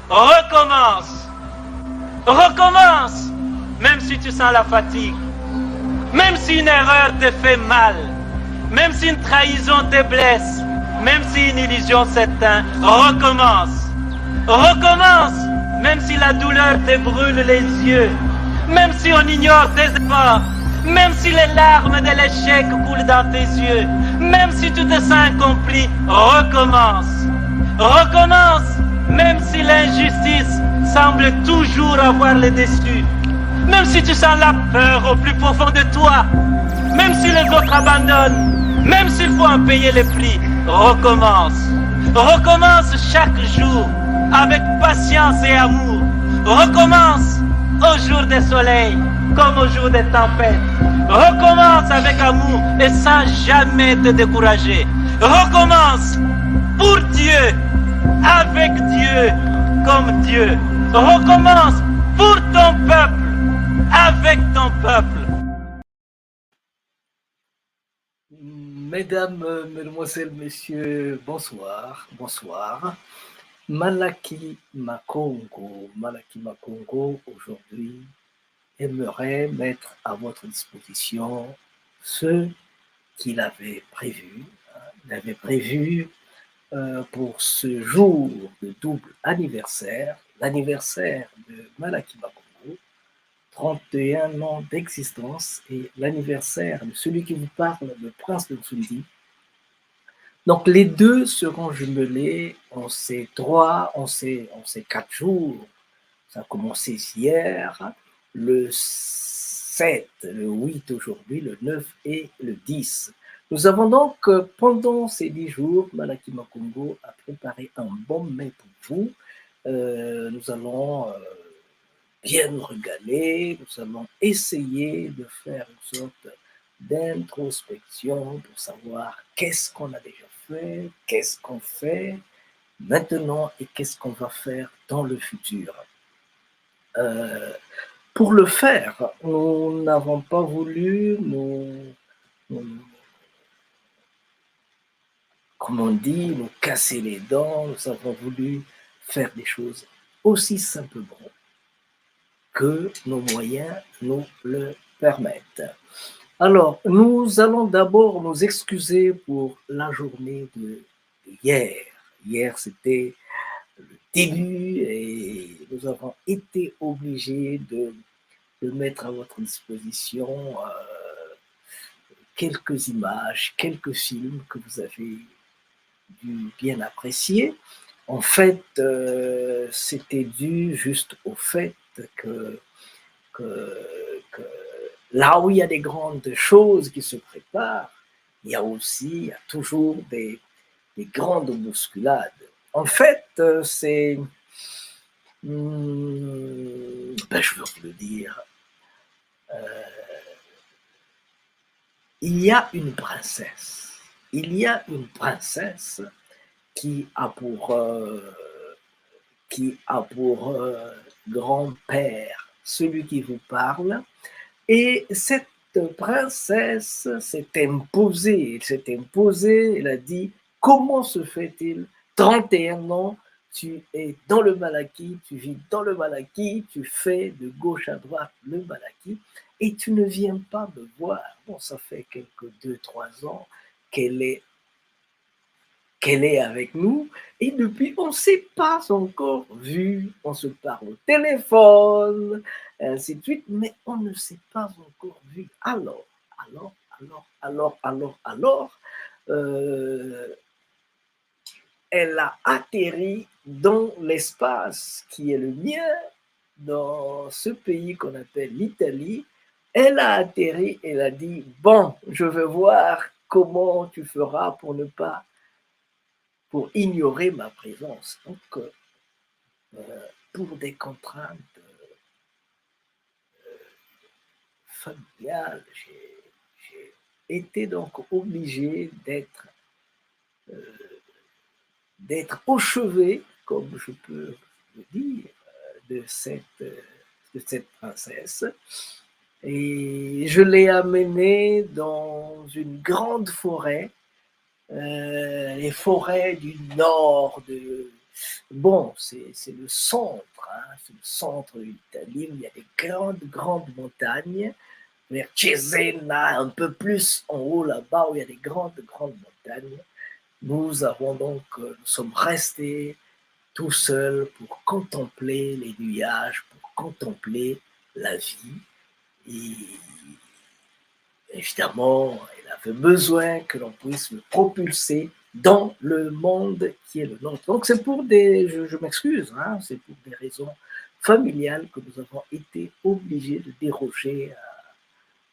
Recommence. Recommence. Même si tu sens la fatigue. Même si une erreur te fait mal. Même si une trahison te blesse. Même si une illusion s'éteint. Recommence. Recommence. Même si la douleur te brûle les yeux. Même si on ignore tes efforts. Même si les larmes de l'échec coulent dans tes yeux. Même si tu te sens incompris. Recommence. Recommence. Même si l'injustice semble toujours avoir le dessus. Même si tu sens la peur au plus profond de toi. Même si les autres abandonnent. Même s'il faut en payer les prix. Recommence. Recommence chaque jour avec patience et amour. Recommence au jour des soleils comme au jour des tempêtes. Recommence avec amour et sans jamais te décourager. Recommence pour Dieu, avec Dieu, comme Dieu. Recommence pour ton peuple, avec ton peuple. Mesdames, Mesdemoiselles, Messieurs, bonsoir, bonsoir. Malaki Makongo aujourd'hui aimerait mettre à votre disposition ce qu'il avait prévu. Il avait prévu pour ce jour de double anniversaire, l'anniversaire de Malaki Makongo, 31 ans d'existence, et l'anniversaire de celui qui vous parle, le prince de Nsundi. Donc les deux seront jumelés en ces 4 jours. Ça a commencé hier, le 7, le 8 aujourd'hui, le 9 et le 10. Nous avons donc, pendant ces 10 jours, Malaki Makongo a préparé un bon mets pour vous. Nous allons bien nous régaler, nous allons essayer de faire une sorte d'introspection pour savoir qu'est-ce qu'on a déjà fait, qu'est-ce qu'on fait maintenant et qu'est-ce qu'on va faire dans le futur. Pour le faire, nous n'avons pas voulu comme on dit, nous casser les dents. Nous avons voulu faire des choses aussi simplement que nos moyens nous le permettent. Alors, nous allons d'abord nous excuser pour la journée de hier. Hier, c'était le début et nous avons été obligés de mettre à votre disposition quelques images, quelques films que vous avez dû bien apprécier. En fait, c'était dû juste au fait que là où il y a des grandes choses qui se préparent, il y a toujours des grandes bousculades. En fait, c'est, je vais vous le dire, il y a une princesse qui a pour grand-père celui qui vous parle, et cette princesse s'est imposée, elle a dit: comment se fait-il, 31 ans, tu es dans le Malaki, tu vis dans le Malaki, tu fais de gauche à droite le Malaki, et tu ne viens pas me voir. Bon, ça fait quelques 2-3 ans qu'elle est avec nous, et depuis, on ne s'est pas encore vu. On se parle au téléphone, ainsi de suite, mais on ne s'est pas encore vu. Alors, elle a atterri dans l'espace qui est le mien, dans ce pays qu'on appelle l'Italie. Elle a atterri, elle a dit: bon, je veux voir comment tu feras pour ignorer ma présence. Donc, pour des contraintes familiales, j'ai été donc obligé d'être au chevet, comme je peux le dire, de cette princesse. Et je l'ai amenée dans une grande forêt, les forêts du nord Bon, c'est le centre, hein, c'est le centre de l'Italie où il y a des grandes montagnes, vers Cesena, un peu plus en haut là-bas où il y a des grandes montagnes. Nous sommes restés tout seuls pour contempler les nuages, pour contempler la vie. Et évidemment, il avait besoin que l'on puisse le propulser dans le monde qui est le nôtre. Donc c'est pour je m'excuse, hein, c'est pour des raisons familiales que nous avons été obligés de déroger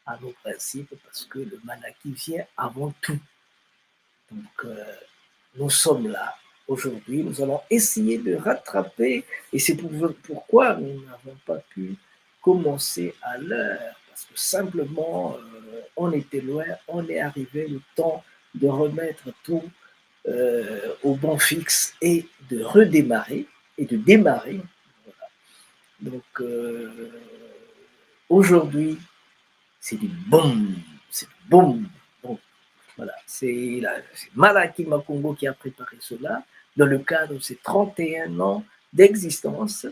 à nos principes parce que le Malaki vient avant tout. Donc nous sommes là aujourd'hui, nous allons essayer de rattraper et c'est pourquoi nous n'avons pas pu commencer à l'heure parce que simplement on était loin, on est arrivé le temps de remettre tout au bon fixe et de redémarrer et de démarrer. Voilà. Donc aujourd'hui, c'est du boom, c'est du boom. Donc, voilà, c'est Malaki Makongo qui a préparé cela dans le cadre de ses 31 ans d'existence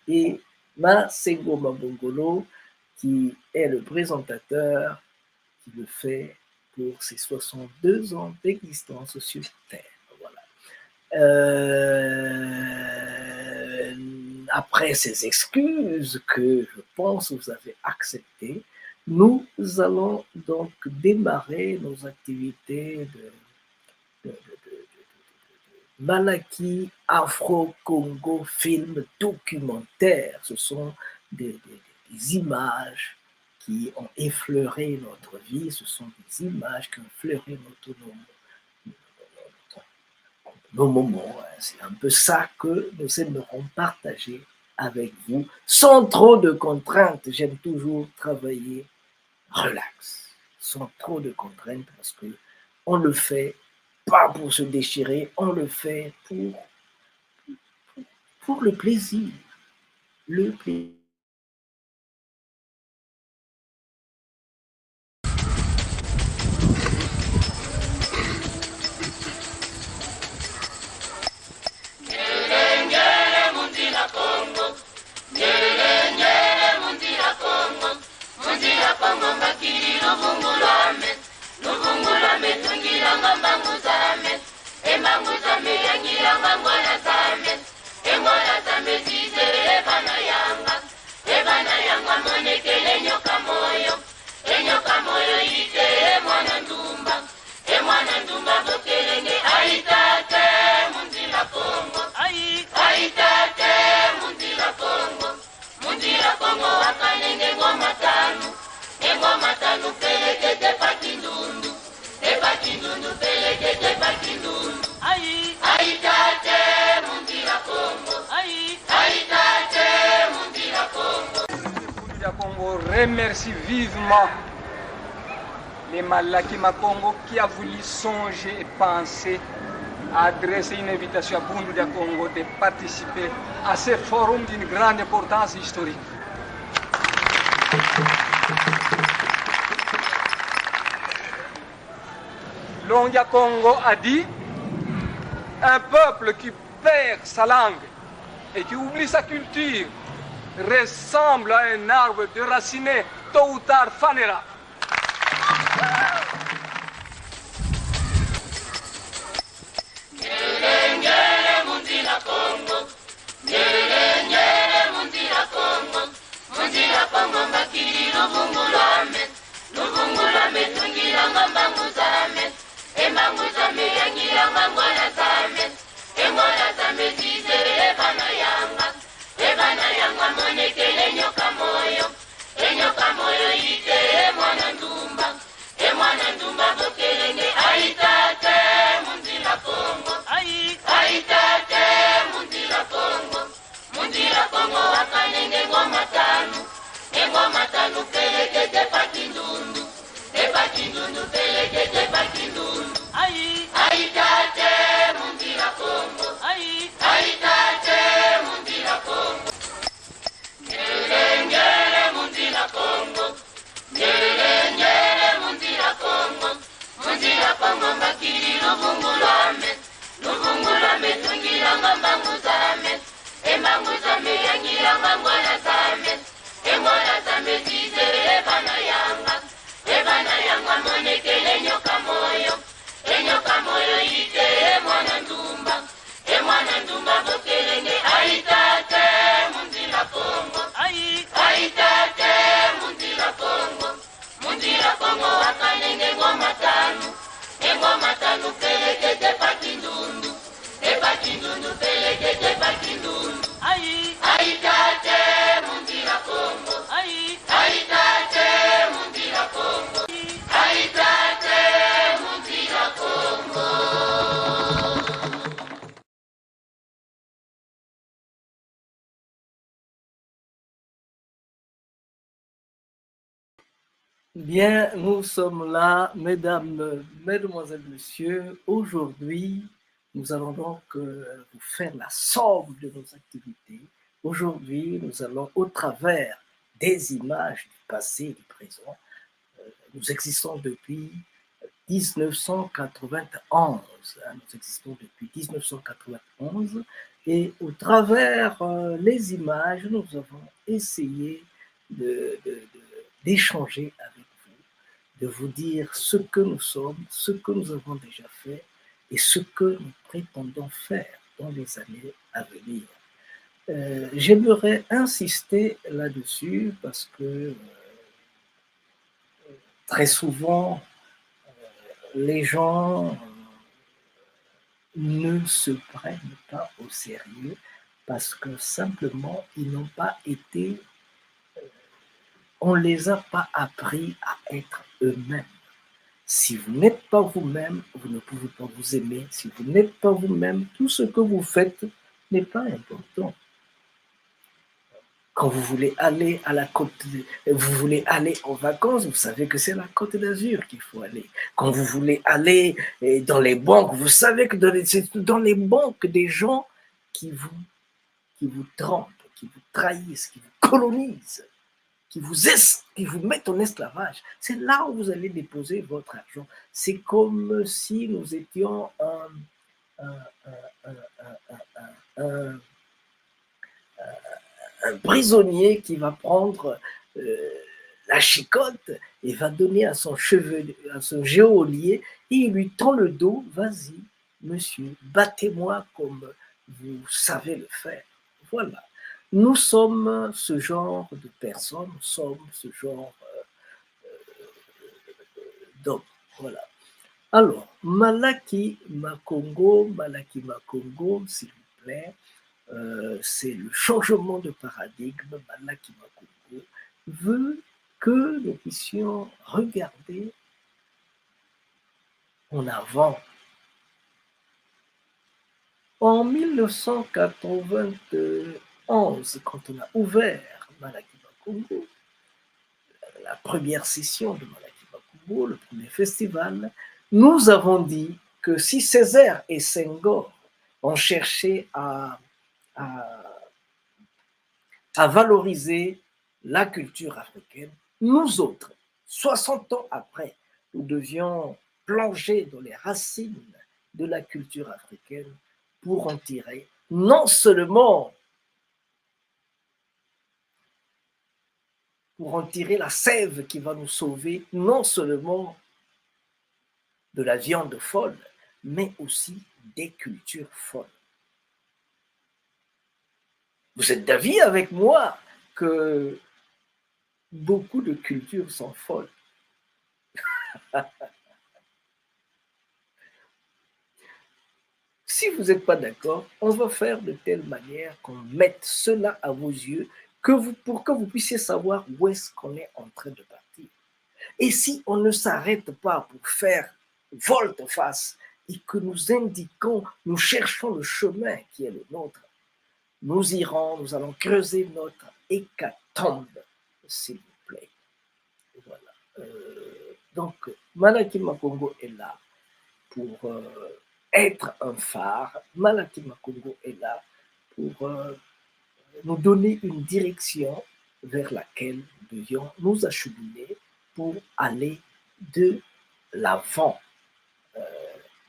et Masengo Mabongolo qui est le présentateur qui le fait pour ses 62 ans d'existence sur Terre. Voilà. Après ces excuses que je pense vous avez acceptées, nous allons donc démarrer nos activités de Malaki Afro-Congo film documentaire. Ce sont des images qui ont effleuré notre vie, ce sont des images qui ont effleuré nos moments. C'est un peu ça que nous aimerons partager avec vous, sans trop de contraintes. J'aime toujours travailler relax, sans trop de contraintes, parce que on le fait pas pour se déchirer, on le fait pour le plaisir. Le plaisir. Remercie vivement les Malaki Makongo qui a voulu songer et penser à adresser une invitation à Bundu de Congo de participer à ce forum d'une grande importance historique. Longia Congo a dit: un peuple qui perd sa langue et qui oublie sa culture ressemble à un arbre déraciné, tôt ou tard fanera. Luvungulame, tungira yanga mbangu zame embangu zame yangi yanga mwana zame emwana zame dize ebana yanga monekele nyoka moyo ite emwana ndumba bokelenge aitate munzila kongo aitate munzila kongo wakanenge ngoma tanu pelekete pakindundu pelekete pakindundu aitate munzila kongo aitate munzila kongo aitate munzila kongo. Bien, nous sommes là, mesdames, mesdemoiselles, messieurs. Aujourd'hui, nous allons donc vous faire la somme de nos activités. Aujourd'hui, nous allons, au travers des images du passé et du présent, nous existons depuis 1991. Nous existons depuis 1991 et au travers les images, nous avons essayé d'échanger avec vous, de vous dire ce que nous sommes, ce que nous avons déjà fait et ce que nous prétendons faire dans les années à venir. J'aimerais insister là-dessus parce que très souvent, les gens ne se prennent pas au sérieux parce que simplement, ils n'ont pas été, on ne les a pas appris à être eux-mêmes. Si vous n'êtes pas vous-même, vous ne pouvez pas vous aimer. Si vous n'êtes pas vous-même, tout ce que vous faites n'est pas important. Quand vous voulez aller à la côte, vous voulez aller en vacances, vous savez que c'est la Côte d'Azur qu'il faut aller. Quand vous voulez aller dans les banques, vous savez que c'est dans les banques des gens qui vous trompent, qui vous trahissent, qui vous colonisent, qui vous mettent en esclavage. C'est là où vous allez déposer votre argent. C'est comme si nous étions un prisonnier qui va prendre la chicotte et va donner à son geôlier et il lui tend le dos. Vas-y, monsieur, battez-moi comme vous savez le faire. Voilà. Nous sommes ce genre de personnes, nous sommes ce genre d'hommes. Voilà. Alors, Malaki Makongo, s'il vous plaît, c'est le changement de paradigme. Malaki Makongo veut que nous puissions regarder en avant. En 1991, quand on a ouvert Malaki Makongo, la première session de Malaki Makongo, le premier festival, nous avons dit que si Césaire et Senghor ont cherché à valoriser la culture africaine, nous autres, 60 ans après, nous devions plonger dans les racines de la culture africaine pour en tirer non seulement la sève qui va nous sauver, non seulement de la viande folle, mais aussi des cultures folles. Vous êtes d'avis avec moi que beaucoup de cultures sont folles. Si vous n'êtes pas d'accord, on va faire de telle manière qu'on mette cela à vos yeux pour que vous puissiez savoir où est-ce qu'on est en train de partir. Et si on ne s'arrête pas pour faire volte-face et que nous indiquons, nous cherchons le chemin qui est le nôtre, nous allons creuser notre hécatombe, s'il vous plaît. Voilà. Donc, Malaki Makongo est là pour être un phare. Malaki Makongo est là pour nous donner une direction vers laquelle nous devions nous acheminer pour aller de l'avant.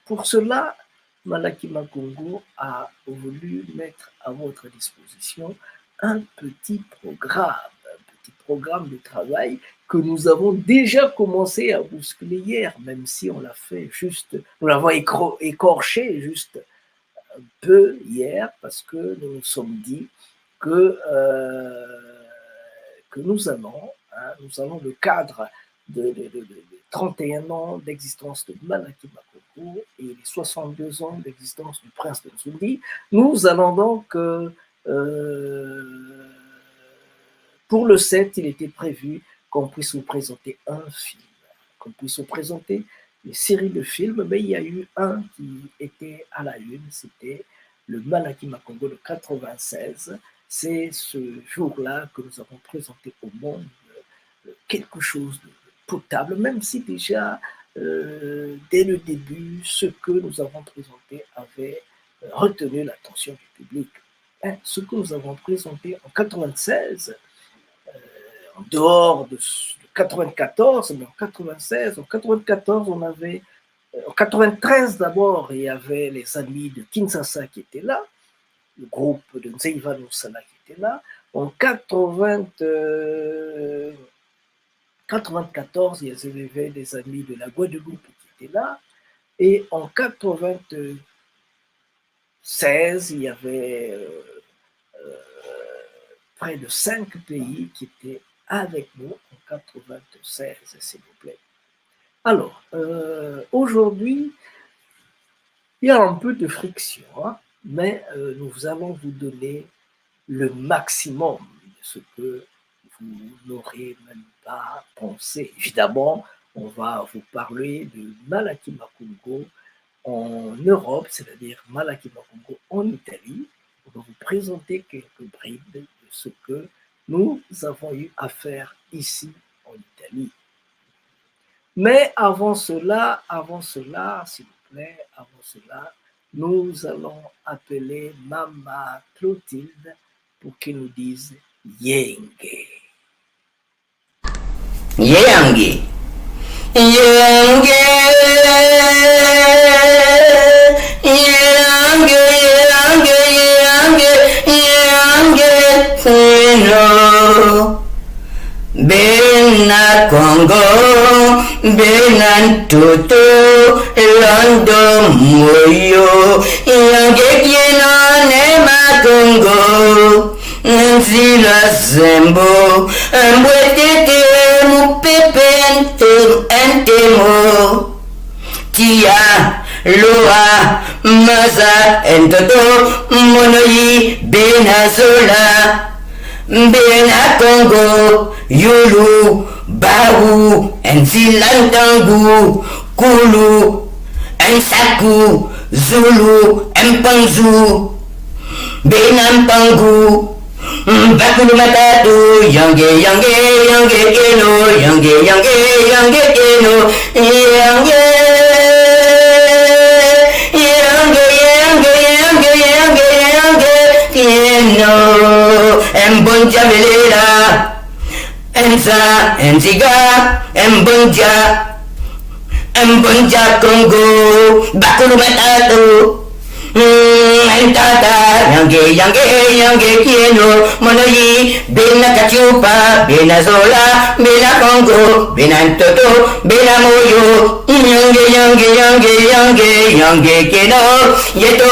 Pour cela, Malaki Makongo a voulu mettre à votre disposition un petit programme de travail que nous avons déjà commencé à bousculer hier, même si on l'a fait juste, nous l'avons écorché juste un peu hier, parce que nous nous sommes dit que nous allons le cadre de 31 ans d'existence de Malaki Makoko et les 62 ans d'existence du prince de Nzoundi, nous allons donc pour le 7, il était prévu qu'on puisse vous présenter un film, qu'on puisse vous présenter une série de films, mais il y a eu un qui était à la une, c'était le Malaki Makongo de 96. C'est ce jour-là que nous avons présenté au monde quelque chose de potable, même si déjà, dès le début, ce que nous avons présenté avait retenu l'attention du public. Hein, ce que nous avons présenté en 96, en dehors de 94, mais en 96, en 94, on avait, en 93 d'abord, il y avait les amis de Kinshasa qui étaient là, le groupe de Nzeiva Nosala qui était là. En 94, il y avait des amis de la Guadeloupe qui étaient là. Et en 96, il y avait près de 5 pays qui étaient avec nous en 96, s'il vous plaît. Alors, aujourd'hui, il y a un peu de friction, hein, mais nous allons vous donner le maximum de ce que vous n'aurez même pas pensé. Évidemment, on va vous parler de Malaki Makongo en Europe, c'est-à-dire Malaki Makongo en Italie. On va vous présenter quelques bribes de ce que nous avons eu à faire ici en Italie. Mais avant cela, s'il vous plaît, nous allons appeler Mama Clotilde pour qu'elle nous dise Yenge. Yenge. Yenge. Yenge. Bena Congo, Bena Toto, Londo Moyo, Yangekieno Nema Congo, Nzila Zembo, Mbwetete Mupepe Entemo, Tia, Loa, Maza, Entoto, Monoyi, Benazola, Bena Congo, Yulu, Bawu, Nzilandangu, Kulu, Nsaku, Zulu, Mpanzu, Benampangu, Bakulu Matatu, Yange Keno, Yange Keno, Yange. Mbonja Velela, Enza, Enziga, Mbonja Congo, Bakulu Matatu, Entata, Yange Keno, Monoyi, Bena Kachupa, Bena Zola, Bena Congo, Bena Toto, Bena Moyo, Yange Keno, Yeto,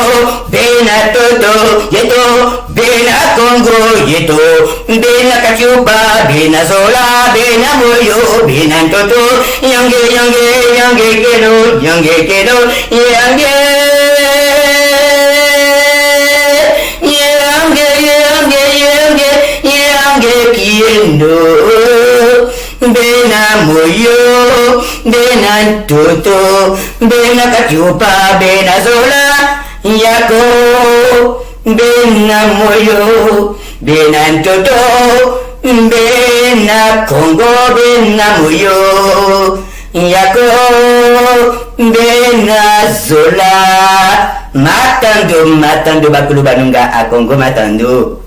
Bena Toto, Yeto, Bena Congo, Yeto, Bena Kachupa, Bena Zola, Bena Moyo, Bena Toto, Yange Keno, Kiendo, Bena Moyo, Bena Toto, Bena Kachupa, Bena Zola, Yako, Bena Moyo, Bena Toto, Bena Congo, Bena Moyo, Yako, Bena Zola, Matando, Bakulu Banunga, a Congo, Matando.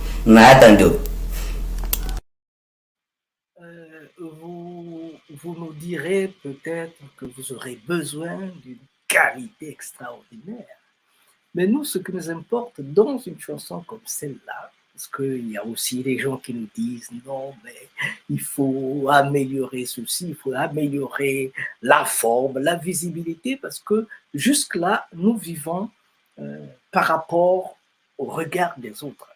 Vous nous direz peut-être que vous aurez besoin d'une qualité extraordinaire. Mais nous, ce qui nous importe dans une chanson comme celle-là, parce qu'il y a aussi des gens qui nous disent non, mais il faut améliorer ceci, il faut améliorer la forme, la visibilité, parce que jusque-là, nous vivons par rapport au regard des autres.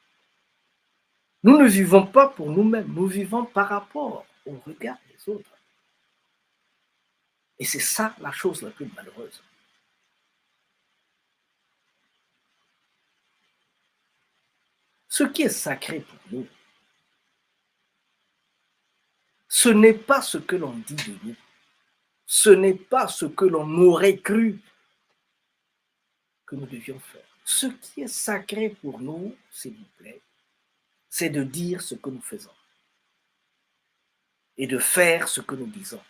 Nous ne vivons pas pour nous-mêmes, nous vivons par rapport au regard des autres. Et c'est ça la chose la plus malheureuse. Ce qui est sacré pour nous, ce n'est pas ce que l'on dit de nous, ce n'est pas ce que l'on aurait cru que nous devions faire. Ce qui est sacré pour nous, s'il vous plaît, c'est de dire ce que nous faisons et de faire ce que nous disons.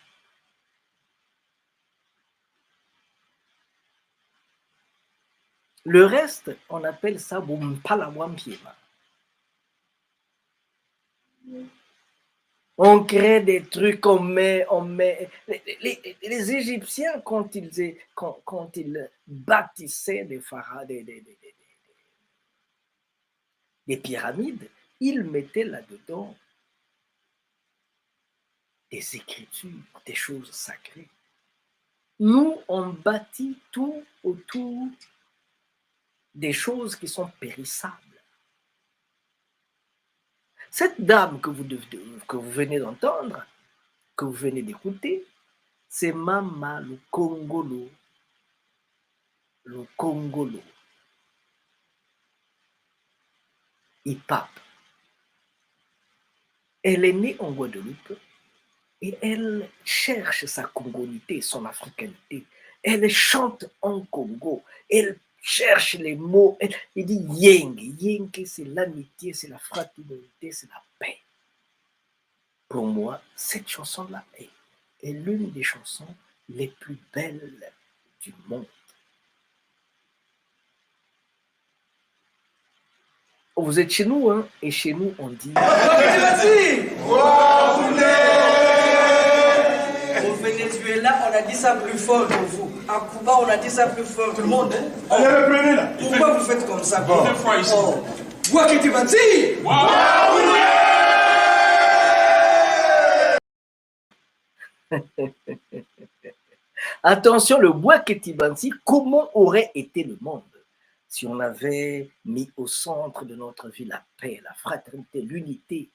Le reste, on appelle ça Bumpalawampiema. On crée des trucs, on met les Égyptiens, quand ils bâtissaient des pyramides, ils mettaient là-dedans des écritures, des choses sacrées. Nous, on bâtit tout autour des choses qui sont périssables. Cette dame que vous venez d'entendre, que vous venez d'écouter, c'est Mama le Congolo. Le Congolo. Ipap. Elle est née en Guadeloupe et elle cherche sa congolité, son africanité. Elle chante en Congo. Elle cherche les mots. Il dit Yeng. Yeng, c'est l'amitié, c'est la fraternité, c'est la paix. Pour moi, cette chanson-là est l'une des chansons les plus belles du monde. Vous êtes chez nous, hein, et chez nous, on dit... Au Venezuela, on a dit ça plus fort que vous. À Cuba, on a dit ça plus fort. Tout le monde, hein? Allez, reprenez là. Pourquoi vous faites comme ça? Bon. Deux fois ici. Attention, le Bouaketibansi, comment aurait été le monde si on avait mis au centre de notre vie la paix, la fraternité, l'unité?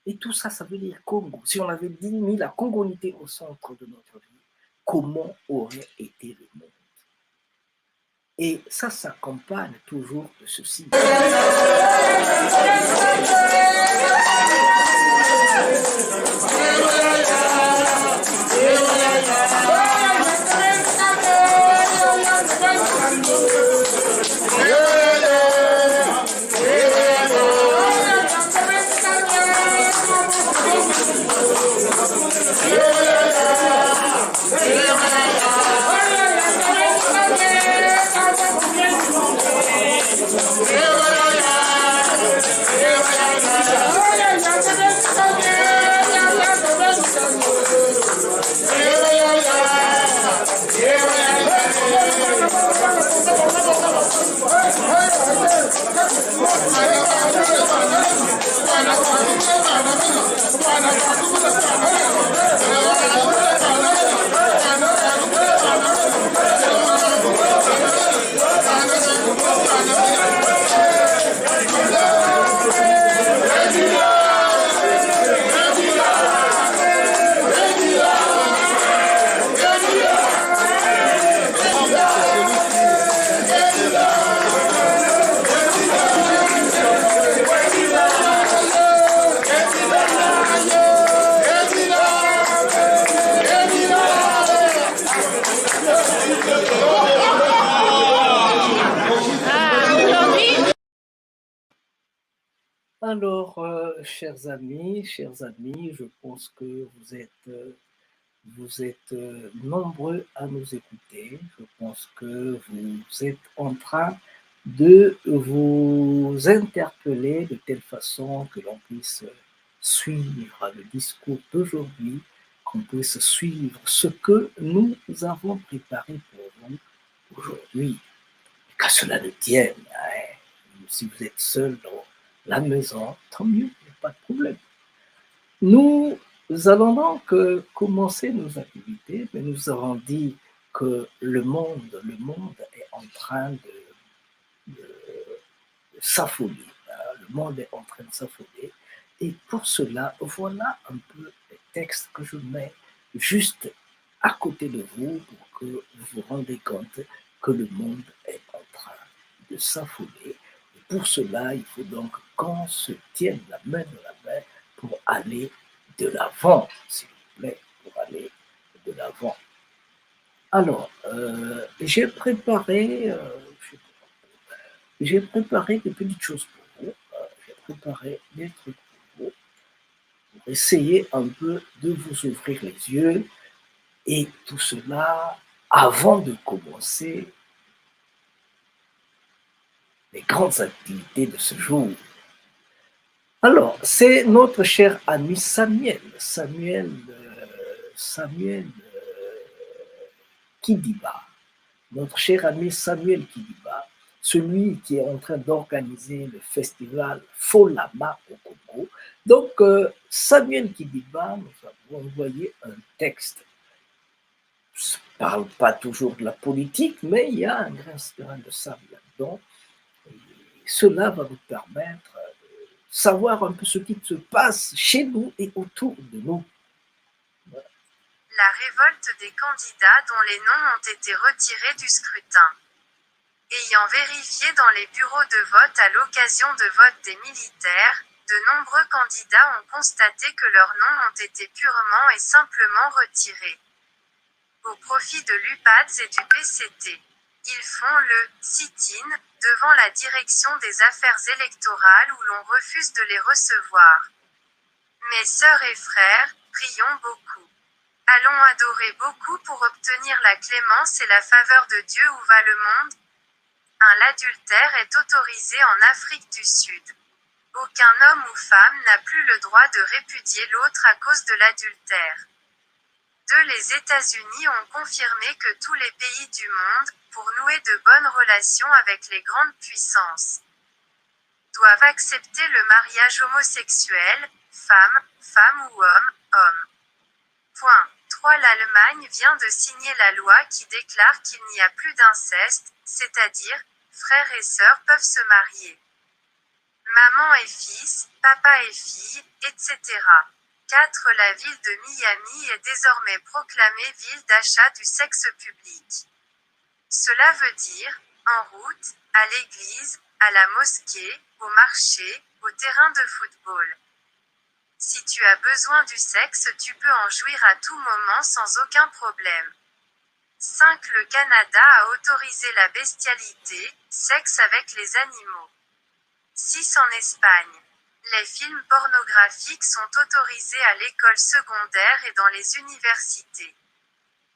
Et tout ça, ça veut dire Congo. Si on avait mis la congolité au centre de notre vie, comment aurait été le monde? Et ça s'accompagne toujours de ceci. Alors, chers amis, je pense que vous êtes nombreux à nous écouter. Je pense que vous êtes en train de vous interpeller de telle façon que l'on puisse suivre le discours d'aujourd'hui, qu'on puisse suivre ce que nous avons préparé pour vous aujourd'hui. qu'à cela ne tienne. Hein. Si vous êtes seul dans la maison, tant mieux, il n'y a pas de problème. Nous allons donc commencer nos activités, mais nous avons dit que le monde est en train de s'affoler. Le monde est en train de s'affoler. Et pour cela, voilà un peu les textes que je mets juste à côté de vous pour que vous vous rendez compte que le monde est en train de s'affoler. Et pour cela, il faut donc qu'on se tienne la main dans la main pour aller de l'avant, s'il vous plaît, pour aller de l'avant. Alors, j'ai préparé des petites choses pour vous. J'ai préparé des trucs pour vous. Pour essayer un peu de vous ouvrir les yeux. Et tout cela avant de commencer les grandes activités de ce jour. Alors, c'est notre cher ami Samuel Kidiba, notre cher ami Samuel Kidiba, celui qui est en train d'organiser le festival Folama au Congo. Donc, Samuel Kidiba nous a envoyé un texte. Je ne parle pas toujours de la politique, mais il y a un grain de sable là-dedans. Et cela va nous permettre de savoir un peu ce qui se passe chez nous et autour de nous. La révolte des candidats dont les noms ont été retirés du scrutin. Ayant vérifié dans les bureaux de vote à l'occasion de vote des militaires, de nombreux candidats ont constaté que leurs noms ont été purement et simplement retirés. Au profit de l'UPADS et du PCT. Ils font le sit-in devant la direction des affaires électorales où l'on refuse de les recevoir. Mes sœurs et frères, prions beaucoup. Allons adorer beaucoup pour obtenir la clémence et la faveur de Dieu. Où va le monde? L'adultère est autorisé en Afrique du Sud. Aucun homme ou femme n'a plus le droit de répudier l'autre à cause de l'adultère. Les États-Unis ont confirmé que tous les pays du monde, pour nouer de bonnes relations avec les grandes puissances, doivent accepter le mariage homosexuel, femme ou homme. Point 3. L'Allemagne vient de signer la loi qui déclare qu'il n'y a plus d'inceste, c'est-à-dire, frères et sœurs peuvent se marier. Maman et fils, papa et fille, etc. 4. La ville de Miami est désormais proclamée ville d'achat du sexe public. Cela veut dire, en route, à l'église, à la mosquée, au marché, au terrain de football. Si tu as besoin du sexe, tu peux en jouir à tout moment sans aucun problème. 5. Le Canada a autorisé la bestialité, sexe avec les animaux. 6. En Espagne. Les films pornographiques sont autorisés à l'école secondaire et dans les universités.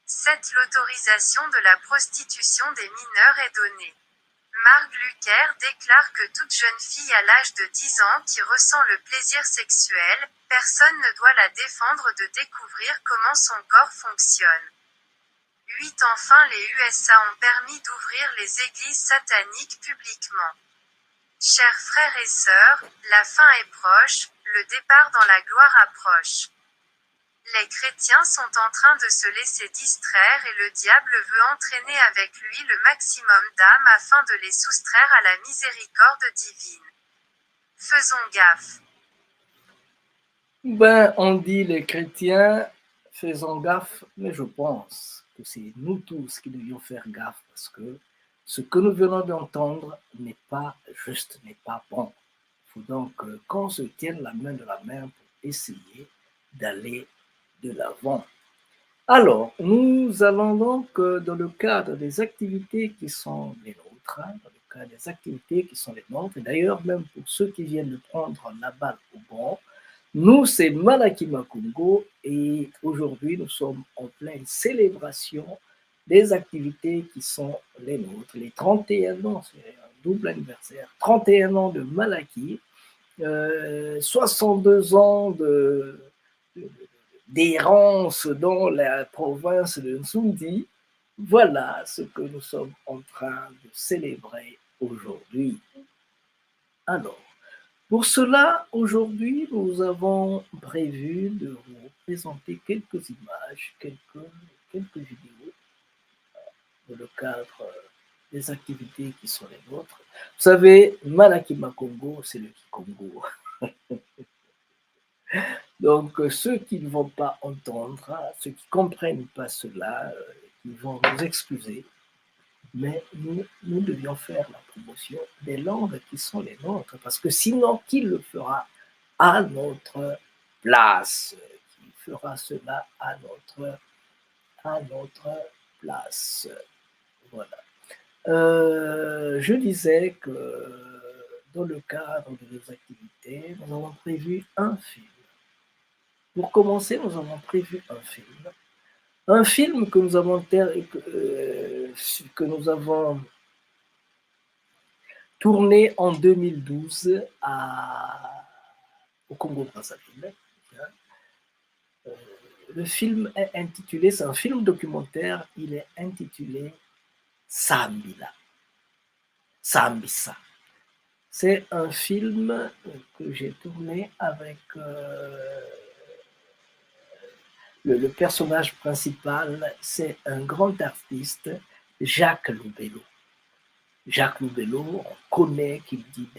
7. L'autorisation de la prostitution des mineurs est donnée. Marc Lucker déclare que toute jeune fille à l'âge de 10 ans qui ressent le plaisir sexuel, personne ne doit la défendre de découvrir comment son corps fonctionne. 8. Enfin, les USA ont permis d'ouvrir les églises sataniques publiquement. Chers frères et sœurs, la fin est proche, le départ dans la gloire approche. Les chrétiens sont en train de se laisser distraire et le diable veut entraîner avec lui le maximum d'âmes afin de les soustraire à la miséricorde divine. Faisons gaffe. On dit les chrétiens, faisons gaffe, mais je pense que c'est nous tous qui devions faire gaffe parce que ce que nous venons d'entendre n'est pas juste, n'est pas bon. Il faut donc qu'on se tienne la main de la main pour essayer d'aller de l'avant. Alors, nous allons donc, dans le cadre des activités qui sont les nôtres, et d'ailleurs, même pour ceux qui viennent de prendre la balle au bon, nous, c'est Malaki Makungo, et aujourd'hui, nous sommes en pleine célébration des activités qui sont les nôtres, les 31 ans, c'est un double anniversaire, 31 ans de Malaki, 62 ans d'errance dans la province de Nsundi, Voilà ce que nous sommes en train de célébrer aujourd'hui. Alors, pour cela, aujourd'hui, nous avons prévu de vous présenter quelques images, quelques vidéos dans le cadre des activités qui sont les nôtres. Vous savez, Malakima Congo, c'est le Kikongo. Donc, ceux qui ne vont pas entendre, ceux qui ne comprennent pas cela, ils vont nous excuser. Mais nous devions faire la promotion des langues qui sont les nôtres, parce que sinon, qui le fera à notre place? Qui fera cela à notre place? Voilà. Je disais que dans le cadre de nos activités, nous avons prévu un film. Pour commencer, nous avons prévu un film. Un film que nous avons tourné en 2012 au Congo-Brazzaville. Le film est intitulé, c'est un film documentaire, il est intitulé Sambila, Sambisa. C'est un film que j'ai tourné avec le personnage principal, c'est un grand artiste, Jacques Loubello. Jacques Loubello, on connaît qu'il dit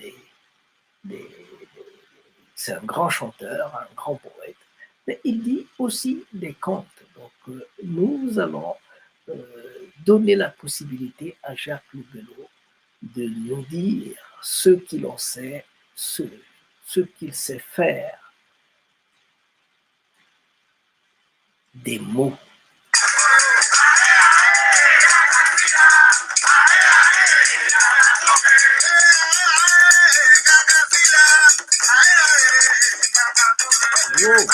c'est un grand chanteur, un grand poète, mais il dit aussi des contes. Donc nous allons donner la possibilité à Jacques Loubello de nous dire ce qu'il en sait, ce qu'il sait faire. Des mots. Wow.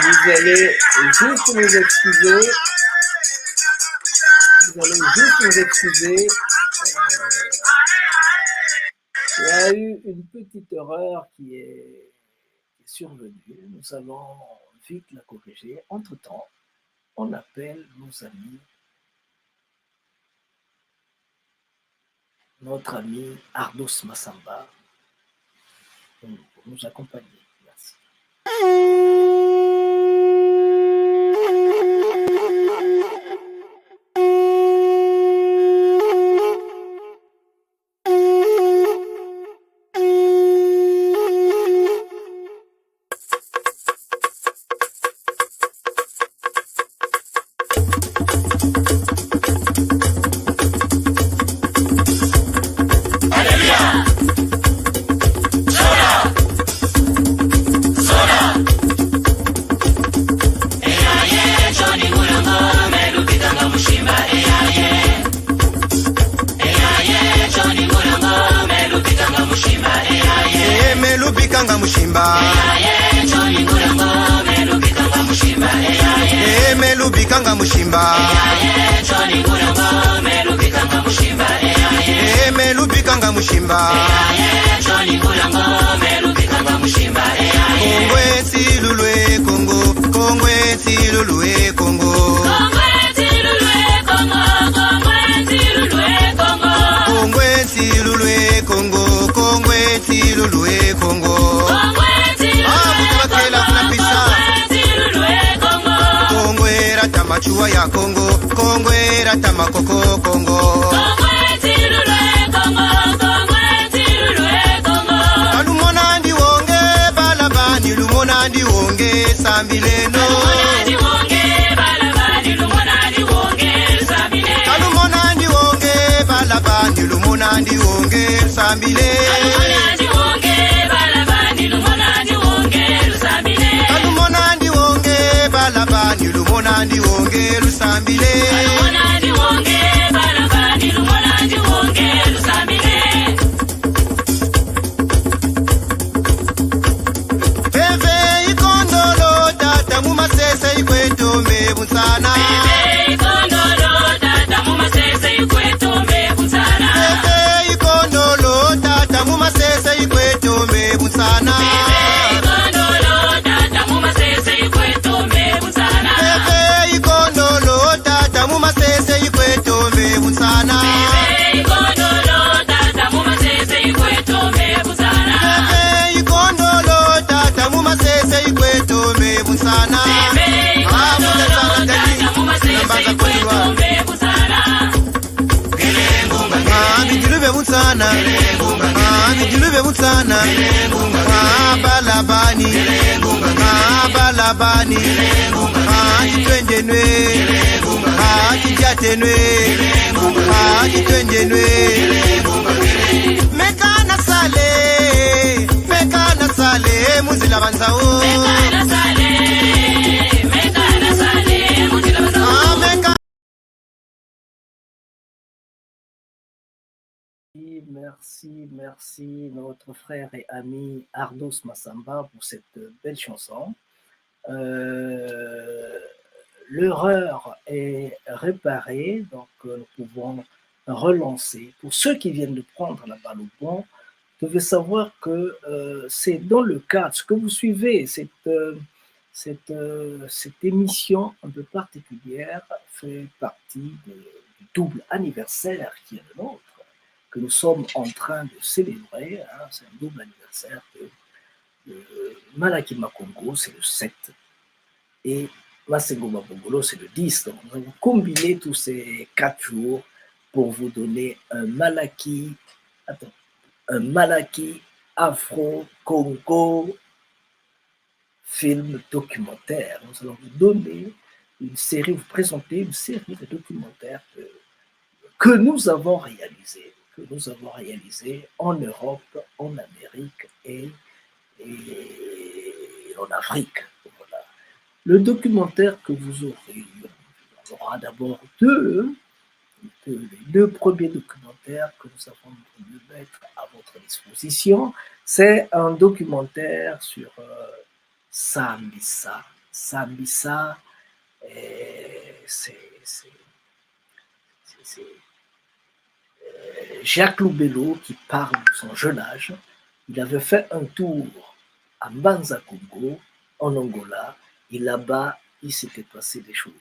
Vous allez juste nous excuser. Il y a eu une petite erreur qui est survenue. Nous allons vite la corriger. Entre-temps, on appelle nos amis, notre ami Ardos Massamba pour nous accompagner. Merci. Machua ya Congo, Congo era tamakoko Congo. Congo etilulwe Congo, Congo etilulwe Congo. Kalumonandi wonge balabani, lumonandi wonge sambileno. Kalumonandi wonge balabani, lumonandi wonge sambileno. Kalumonandi wonge balabani, lumonandi wonge sambileno. Kalumonandi wonge balabani, lumonandi wonge sambileno. Kalumonandi wonge balabani, lumonandi wonge lusambile. Lumonandi wonge balabani, lumonandi wonge lusambile. Peve ikondolo tata mumasese ikwetombe bunsana. Peve ikondolo tata mumasese ikwetombe bunsana. Peve ikondolo tata mumasese ikwetombe bunsana. Peve ikondolo tata mumasese ikwetombe bunsana. Peve mutsana bijulube mutsana balabani balabani twenjenwe jatenwe twenjenwe mekana sale muzila banzawo Merci notre frère et ami Ardos Massamba pour cette belle chanson. L'erreur est réparée, donc nous pouvons relancer. Pour ceux qui viennent de prendre la balle au bon, vous devez savoir que c'est dans le cadre, ce que vous suivez, cette émission un peu particulière fait partie du double anniversaire qui est le nôtre, que nous sommes en train de célébrer. C'est un double anniversaire de Malaki Makongo, c'est le 7, et Masengo Mabongolo, c'est le 10. Donc nous avons combiné tous ces 4 jours pour vous donner un Malaki Afro-Congo film documentaire. Nous allons vous donner une série, vous présenter une série de documentaires que nous avons réalisés en Europe, en Amérique et en Afrique. Voilà. Le documentaire que vous aurez, il y aura d'abord les 2 premiers documentaires que nous avons voulu mettre à votre disposition. C'est un documentaire sur Sambisa. Sambisa, c'est Jacques Loubello qui parle de son jeune âge. Il avait fait un tour à Mbanza Congo, en Angola, et là-bas, il s'était passé des choses.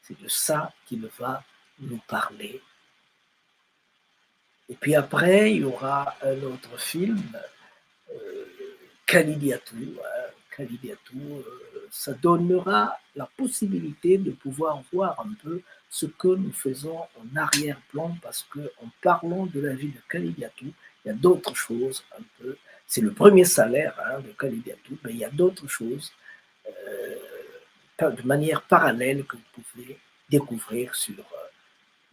C'est de ça qu'il va nous parler. Et puis après, il y aura un autre film, Kalidiatou. Kalidiatou, ça donnera la possibilité de pouvoir voir un peu ce que nous faisons en arrière-plan, parce qu'en parlant de la vie de Kalidiatou, il y a d'autres choses un peu. C'est le premier salaire de Kalidiatou, mais il y a d'autres choses de manière parallèle que vous pouvez découvrir sur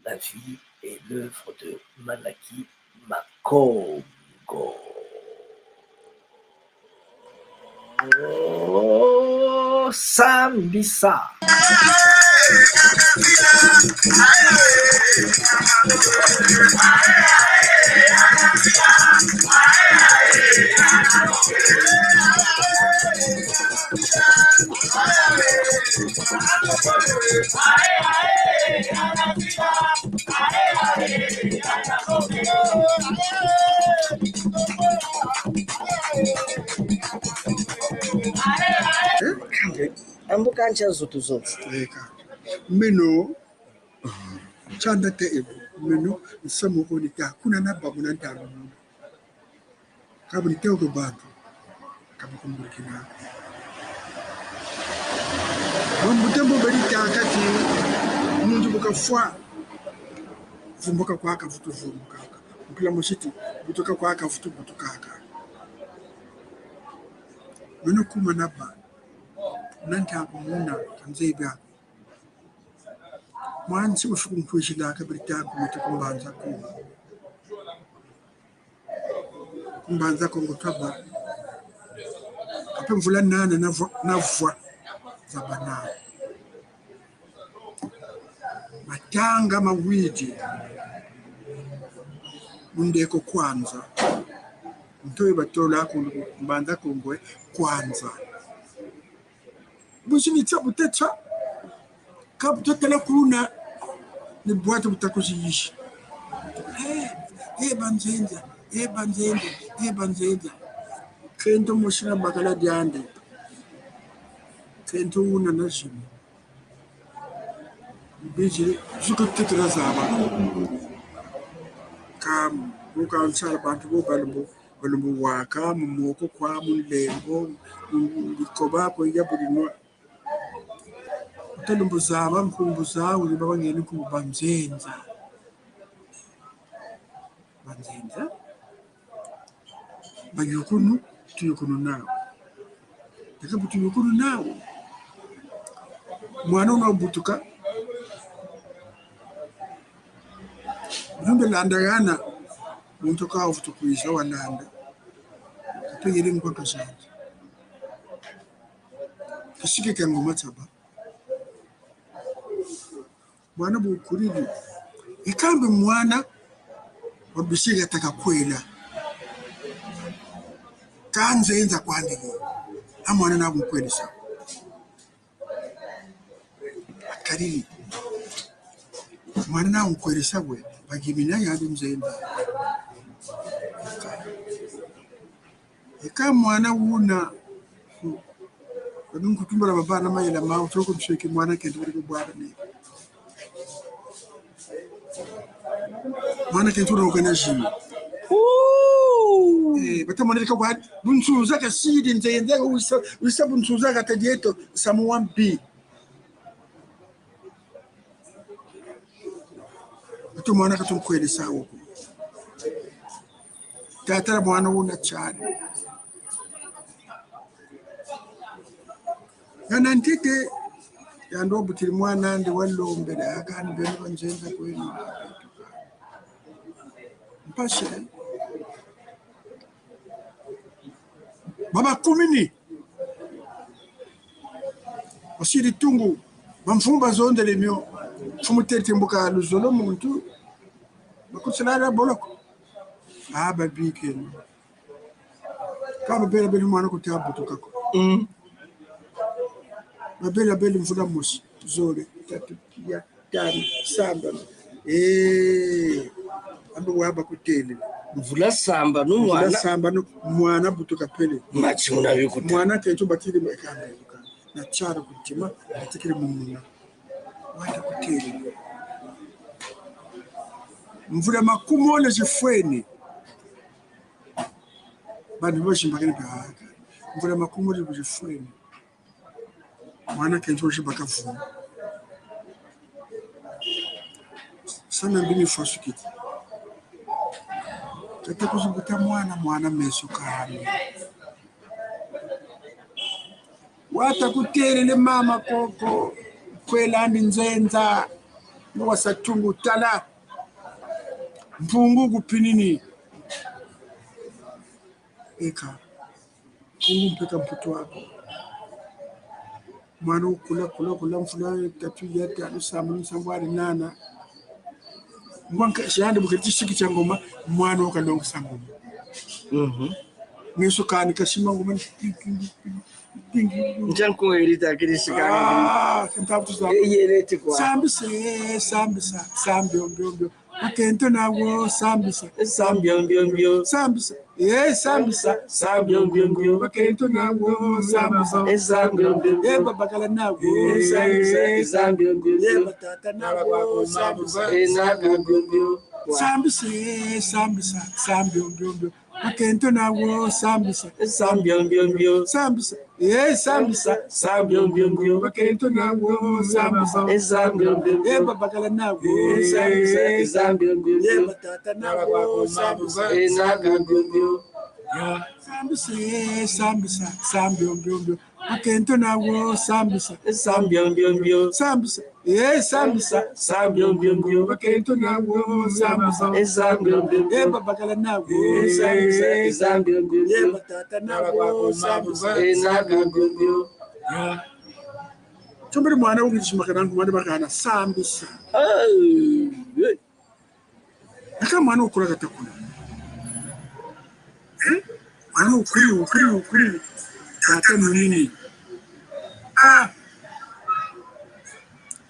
la vie et l'œuvre de Malaki Makongo. Sambisa. Ambuka ncha zote meno chanda te meno nsamo onika kuna na babu na ndalo kabuni teo bantu kabukumburikina mutembo berita kati mundu bukafwa vumbuka kwa akavutu vumbuka kila moshiti butoka kwa akavutu butukaka meno kuma naba nanta kumuna tanzibia mwanzi ufukumpushila kabirita kumete kumbanza kongo twaba ape mvula nana navwa zabana matanga mawidi mundeko kwanza mtoyo batola kumbanza kongo kwanza bushini tsabu tetsa kabuto tele kuna ni boîte butakuziyishi banzenza kento moshina bakala diande kento una nashimi biji zuko tetra zaba kam buka ansala bantu bo balumbu waka mumoko kwa munlembo bikoba ko yabulino telumbuza bamkhumbuza uli babangeni kubanzenza bayukunu tuyukunu nao takabu tuyukunu nao mwana unabutuka Ndombe landa yana muntu ka ufutukuisha walanda tuyiri mpaka sana kishike kangu mataba mwana bukuriri ikambe mwana wabishiga takakwela kanze enza kwandiki amwana nabukwelisa akariri mwana nabukwelisa gwe bagimina yandi mzenda eka mwana wuna badun kutumbara babana mayela ma utoko msheke mwana kende bari kubwara ne mwana kende turo kana jimi batamane ka kwa bunsuza ka sidi nzenda wisa bunsuza ka tadieto samuambi tu mwana katumkwelesa huko tatara mwana una chani yana ntite yando butiri mwana ndi walombe da akani beno banjenza kwenu mpashe baba kumini wasiri tungu bamfumba zonde lemyo fumutete mbuka luzolo muntu bakutsala boloko babike kama bela mwana kutabutuka ko babela mvula musi zole tatu ya tani samba ando waba kutele mvula samba no mwana butuka pele machi unabikuta mwana kecho batiri mekanga na chara kutima atikire mumuna wanda kutele mvula makumone zifweni bantu bashimbakene bahaka mvula makumone zifweni mwana kecho shibakavu sana mbini fashukiti tata kuzubuta mwana meso kani wata kuterele mama koko kwelandi nzenza wasatungu tala mpungu kupinini eka mpungu mpeka mputo wako mwana ukula mfula tatu yata alusamu nsambwari nana mwanka shande bukati shiki changoma mwana ukandonga sangoma meso kani kashima ngoma njanko erita kirishika kantabu za yerete kwa sambio akento nawo sambisa sambio sambisa sambio akento nawo sambisa sambio babakala nawo sambio batata nawo sambisa sambio akento nawo sambisa sambio sambio akento nawo sambisa sambio babakala nawo sambio batata nawo sambisa sambio akento nawo sambisa sambio sambio akento nawo sambisa sambio babakala nawo sambio batata nawo sambisa sambio Chombere mwana ukishimaka mwana bakana sambisa aka mwana ukura katakuna mwana ukuri tata munini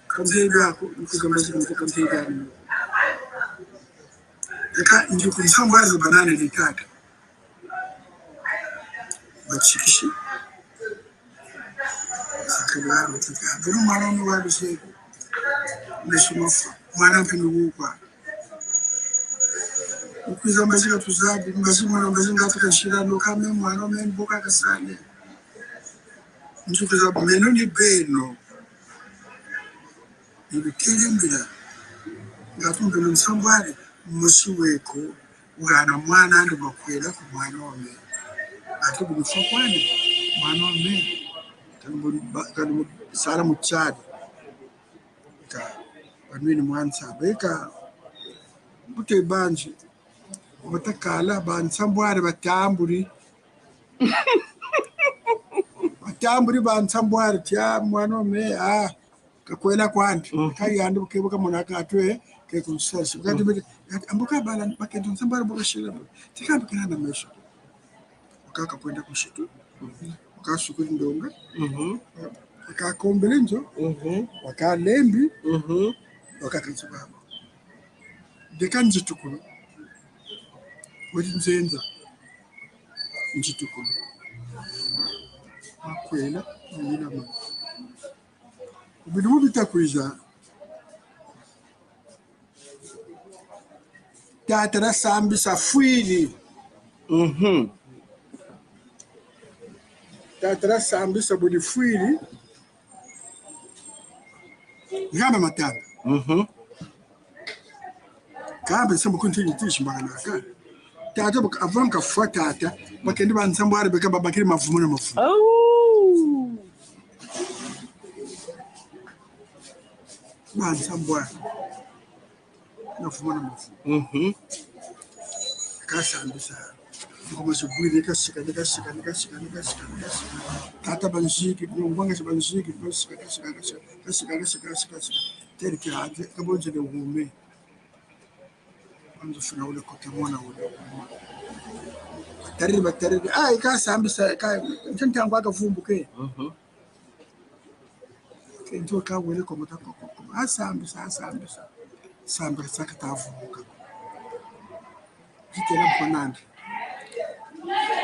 kamzeba kukambaza kukamzeba aka ndio kumsambaza banana litaka bachikishi akabaro taka bino mwana ni wabise nishimofa mwana mpinugukwa ukwiza mbazika tuzabi mbazimwana mbazinga tukashirano kame mwana memboka kasane njukuza bumeno ni beno ibikirimbira ngatumbe nsambwari musi weko ugana mwana andi bakwera ku mwana wame ate bulifa kwani mwana me kan sara mu Chad ka banwini mwansa beka bute banji batakala bansambware batamburi batamburi bansambware tya mwana me kakwela kwandi kayandi bukebuka monaka atwe ke kunsasi kandi ambuka bala bakendo nsambware bokashira tikambikana na mesho kaka kwenda kushitu ukashukuru ndonga akakombele njo wakalembi wakakitsa baba dekanje tukulu wadi nzenza njitukulu akwela yina ma ubidumu bitakwiza tatara sambi safwili tatara sambi sabuli fwili ngamba matanga kambe sambu continue tishi makanaka tata avanka fwa tata bakendi bansambware beka babakiri mavumo na mavumo bansambware mavumo na mavumo kasambisa como se puede kasika tata banjiki ngwanga se banjiki kasika tere ki hade kabonje de ngume anzo funa ule kotemona ule batari ikasambisa ka ntantangwa akavumbuke kento ka wele komota kokoko asambisa sambisa sakatavumbuka kitela mponande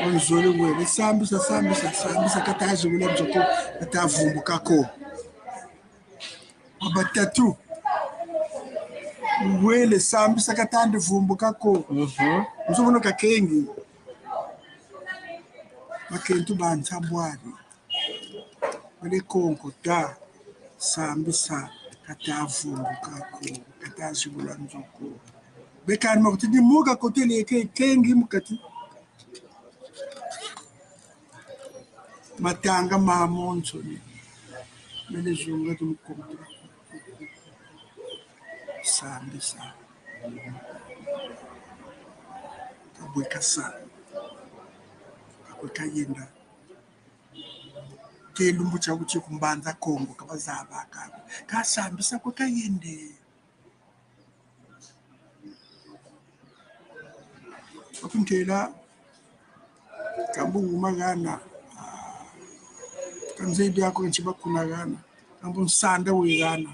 onzole wele sambisa kataje wele mjoko atavumbuka ko abatatu wele sambisa katande vumbuka ko nzobona kakengi makentu bansambwari wele konko da sambisa katavumbuka ko kataje wele mjoko bekani makutidi muga kotele kengi mukati matanga mamonzo mele junga tumukomtra sambisa kabweka sa akweka yenda kelumbu chakuchi kumbanza Kongo kabazaba kasambisa kweka yende akuntela kambungu magana kanzeidi yako nchiba kuna gana kambu nsanda wegana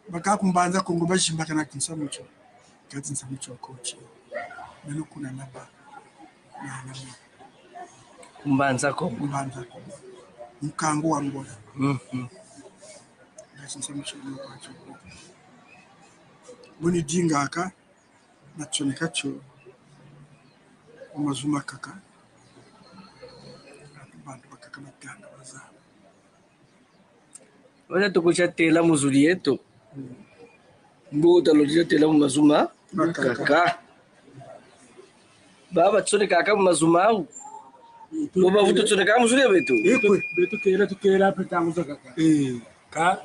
bakakumbanza Kongo bashimba kana kinsamucho kochi nalo kuna naba na kumbanza ko mkango wa ngola kinsamucho kwacho buni jinga aka nachonekacho umazuma kaka bantu bakaka matanga baza wala tukusha tela muzuri yetu mbuta lojia tela mazuma kaka baba tsone kaka mazuma au boba vuto tsone kaka muzuri betu betu kera petangu za kaka ka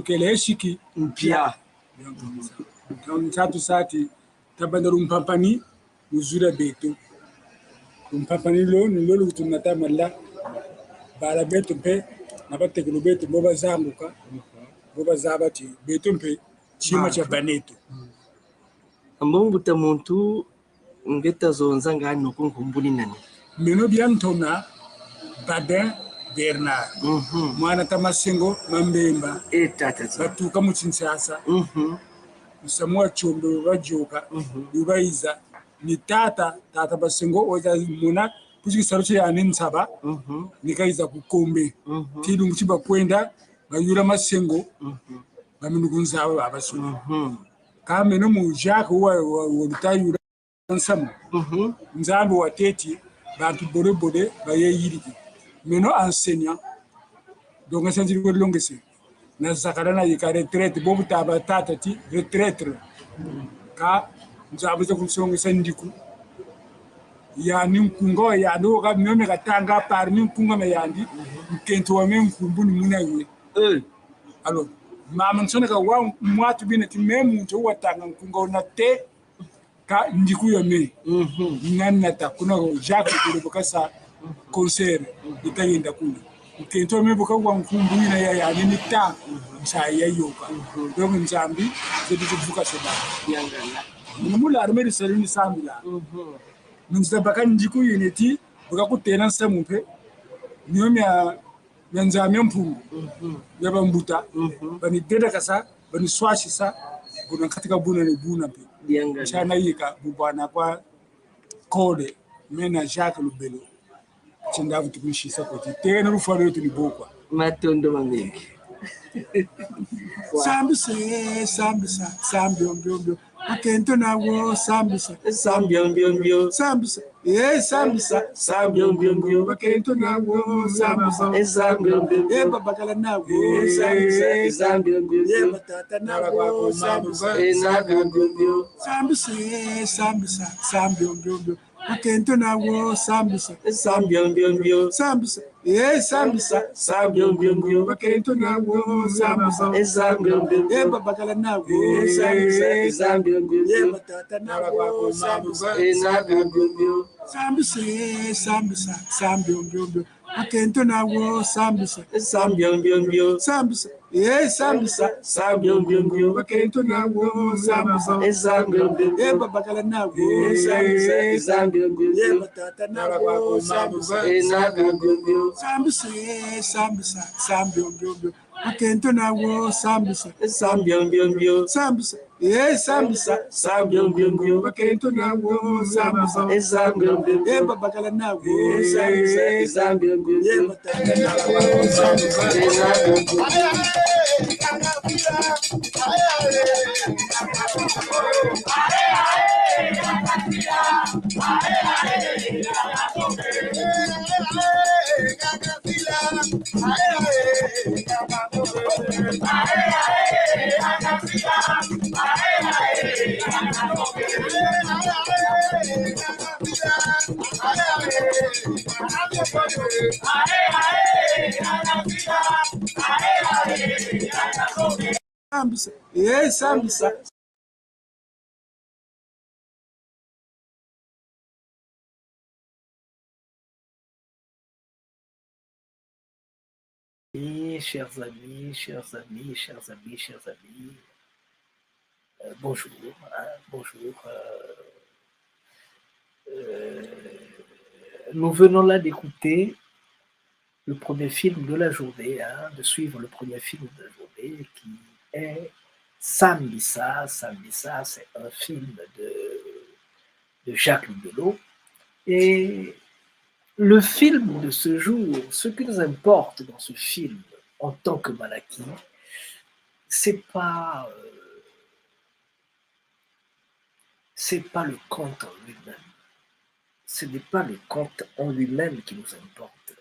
kera eshiki mpya Kau satu sati tabanda rumpampani muzura betu rumpampani lo tunata malla bala betu pe nabate kulo betu boba zambuka boba zabati betu pe chima cha banetu ambongo tamuntu ngeta zonza ngani nokunkumbuni nani meno biantona Badin Bernard mwana tamasengo mambemba etata batuka mu Kinshasa Samuel Chombe bajoka ubaiza ni tata basengo oza muna pushi saruche ya nensaba nikaiza kukombe tidungu chiba kwenda bayura masengo baminugunza abasu kame no mu Jacques wa tayura nsam nzambo wateti bantu bode bayeyiriki meno enseignant donc senjiri ko longese na zakarana yika retraite bobu taba tatati retraite ka nzabo zo kumsonga sendiku yani nkunga wa yandi oka meme katanga par ni nkunga me yandi nkento wa me nkumbu ni muna ye alors mama nsone ka wa mwatu bine ti me muntu wa tanga nkunga na te ka ndiku yo me nata kuna Jacques de Bokasa concert itayenda kuna nkento me boka wa nkumbu ina ya yani ni ta sa ya yoka donc nzambi c'est de vuka seba yangana mula armée salini samila nunza baka ndiku yineti boka kutena samumpe nyomi ya nzambi mpungu yaba mbuta bani deda kasa bani swashi sa kuna katika buna ni buna pe chana yika bubana kwa kode mena Jacques Lubelo chindavu tukunshisa koti tena rufaro yetu ni bokwa matondo mameki sambio akento nawo sambisa sambio sambisa sambio akento nawo sambisa sambio babakala nawo sambio batata nawo sambisa sambio akento nawo sambisa sambio sambisa akento nawo sambisa babakala nawo batata nawo sambisa akento nawo sambisa sambio akento nawo sambisa babakala nawo batata nawo sambisa akento nawo sambisa akento nawo sambisa babakala nawo batata sambisa Chers amis, bonjour, bonjour. Nous venons là d'écouter le premier film de la journée, de suivre le premier film de la journée qui est Sambisa. Sambisa, c'est un film de Jacques Lubelo. Et le film de ce jour, ce qui nous importe dans ce film en tant que Malaki, c'est pas le conte en lui-même. Ce n'est pas le conte en lui-même qui nous importe.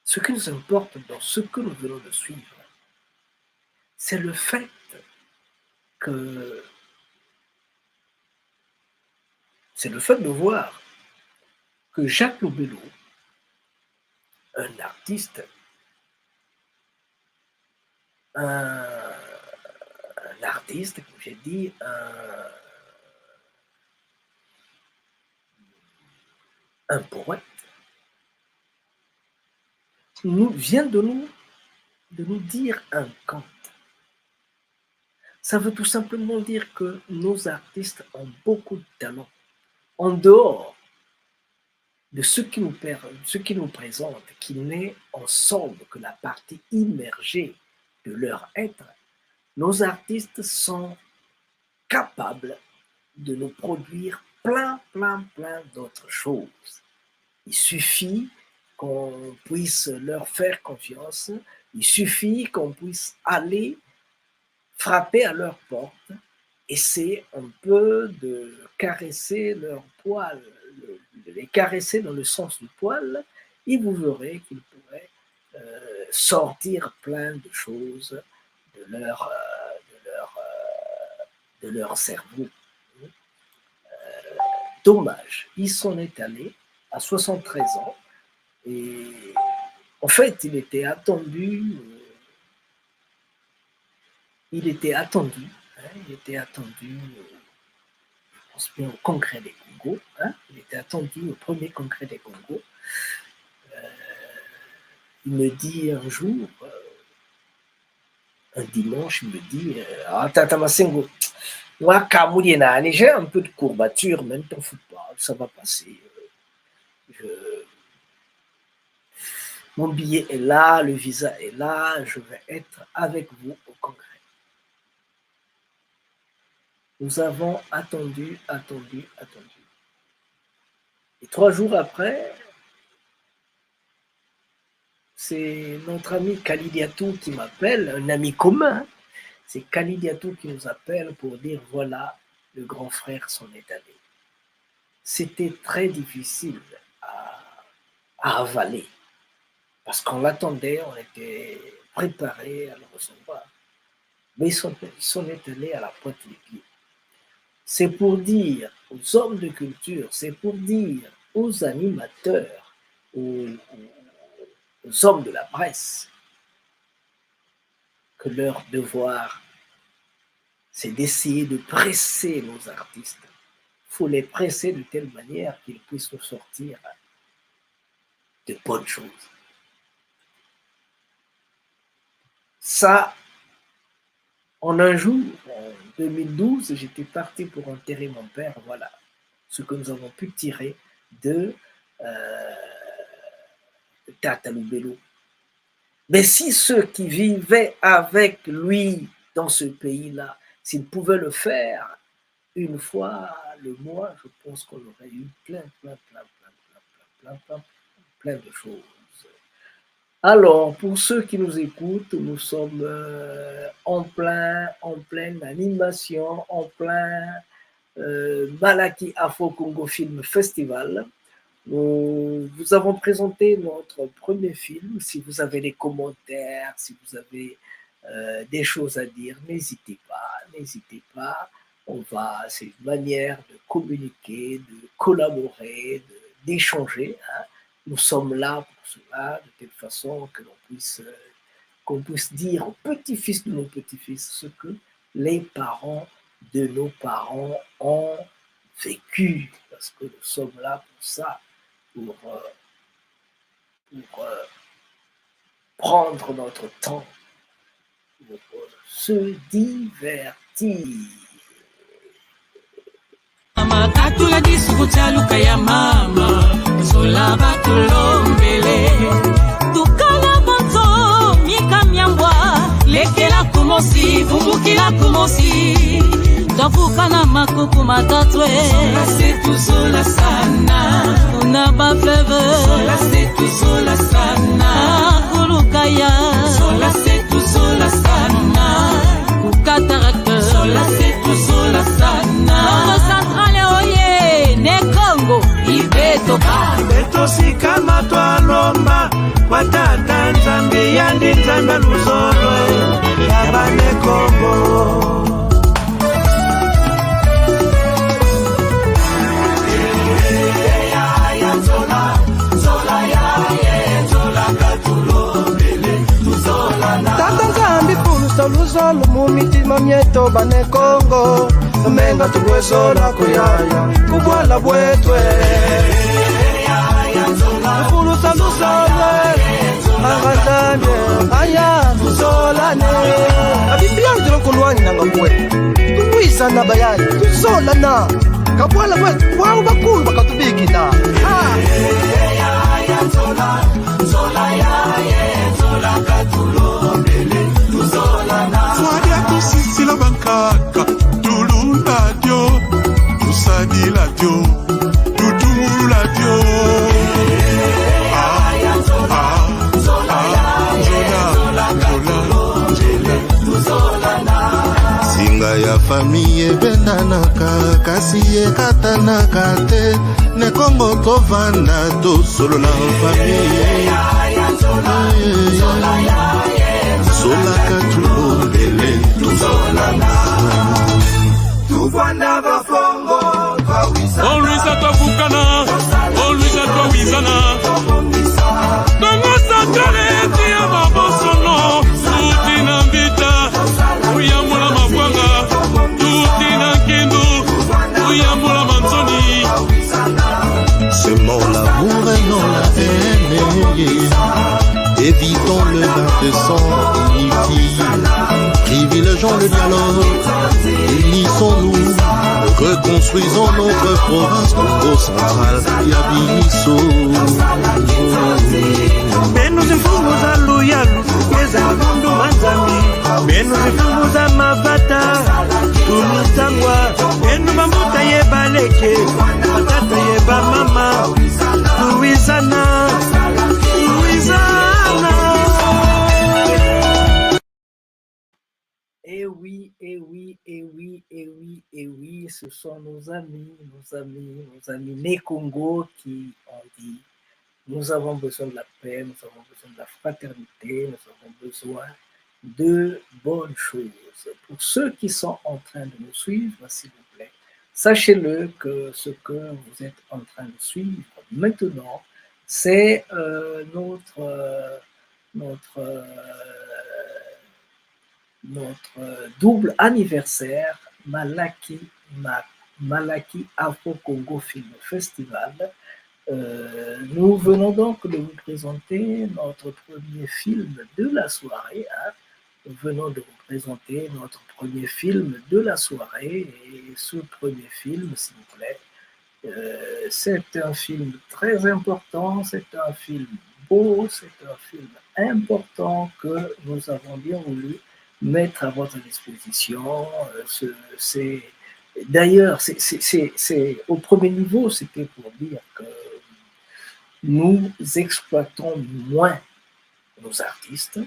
Ce qui nous importe dans ce que nous venons de suivre, c'est le fait de voir que Jacques Lubelo, un artiste, comme j'ai dit, un poète, vient de nous dire un conte. Ça veut tout simplement dire que nos artistes ont beaucoup de talent. En dehors de ce qui nous présente, qui n'est en somme que la partie immergée de leur être, nos artistes sont capables de nous produire plein d'autres choses. Il suffit qu'on puisse leur faire confiance, il suffit qu'on puisse aller frapper à leur porte, essayer un peu de caresser leur poil, de les caresser dans le sens du poil, et vous verrez qu'ils pourraient sortir plein de choses de leur cerveau dommage. Il s'en est allé à 73 ans. Et en fait, il était attendu. Il était attendu. Je pense bien au congrès des Congo. Il était attendu au premier congrès des Congo. Il me dit un jour, un dimanche, il me dit Tata Masengo, moi, j'ai un peu de courbature, même ton football, ça va passer. Mon billet est là, le visa est là, je vais être avec vous au congrès. Nous avons attendu. Et 3 jours après, c'est notre ami Kalidiatou qui m'appelle, un ami commun. C'est Kalidiatou qui nous appelle pour dire voilà, le grand frère s'en est allé. C'était très difficile à avaler parce qu'on l'attendait, on était préparé à le recevoir. Mais il s'en est allé à la pointe des pieds. C'est pour dire aux hommes de culture, c'est pour dire aux animateurs, aux hommes de la presse, que leur devoir, c'est d'essayer de presser nos artistes. Il faut les presser de telle manière qu'ils puissent nous sortir de bonnes choses. Ça, en un jour, en 2012, j'étais parti pour enterrer mon père. Voilà ce que nous avons pu tirer de Tata Lubelo. Mais si ceux qui vivaient avec lui dans ce pays-là, s'ils pouvaient le faire une fois le mois, je pense qu'on aurait eu plein de choses. Alors, pour ceux qui nous écoutent, nous sommes en pleine animation, en plein Malaki Afro Congo Film Festival. Nous avons présenté notre premier film. Si vous avez des commentaires, si vous avez des choses à dire, n'hésitez pas. C'est une manière de communiquer, de collaborer, d'échanger. Nous sommes là pour cela, de telle façon que qu'on puisse dire aux petits-fils de nos petits-fils ce que les parents de nos parents ont vécu, parce que nous sommes là pour ça, pour prendre notre temps, pour se divertir. Makatula disukuta luka ya mama Sola batulombele Tukala bonzo Mika miambwa Lekela kumosi Vumukila kumosi Tafuka na makuku matatwe Sola setu sola sana Unaba feve Sola setu sola sana Kulukaya Sola setu sola sana Kukatarakte Sola setu sola sana ne Congo Ibeto sikama twalomba kwa tata nzambe yandi nzambe luzolo yabane Congo tata nzambe pulusa luzolo mu mitima myeto bane Congo menga tugwezola kuyaya kubwala bwetwe kufulusa lusole agatande aya tuzolane abibiyalo tulonkulwanyi nangabwe tukwisana bayayi tuzolana kabwala bwetwe wawu bakulu bakatubikina Swadia tusisila bankaka Tulunda dio, Tusadi la dio, Tutu la dio. Singa ya famille bendanaka, kasi ekatanaka te, ne Congo tovanda to solo na famille. Solaka tulondele, tuzolana. Tuvanda bafongo, Only des sons inutiles. Privilégions le dialogue, unissons-nous, reconstruisons notre province Congo central, Yabiso. Menos imfumo za luyalu, yeza mundu manzami. Menos imfumo za mabata, tumutangwa. Enu mamuta yeba leke, matata yeba mama. Louisana, Louisana. Eh oui, eh oui, eh oui, eh oui, eh oui, ce sont nos amis nés Congo qui ont dit nous avons besoin de la paix, nous avons besoin de la fraternité, nous avons besoin de bonnes choses. Pour ceux qui sont en train de nous suivre, s'il vous plaît, sachez-le que ce que vous êtes en train de suivre maintenant, c'est notre double anniversaire Malaki Afro-Congo Film Festival. Nous venons donc de vous présenter notre premier film de la soirée. Nous venons de vous présenter notre premier film de la soirée. Et ce premier film, s'il vous plaît, c'est un film très important, c'est un film beau, c'est un film important que nous avons bien voulu mettre à votre disposition. D'ailleurs, au premier niveau, c'était pour dire que nous exploitons moins nos artistes. Le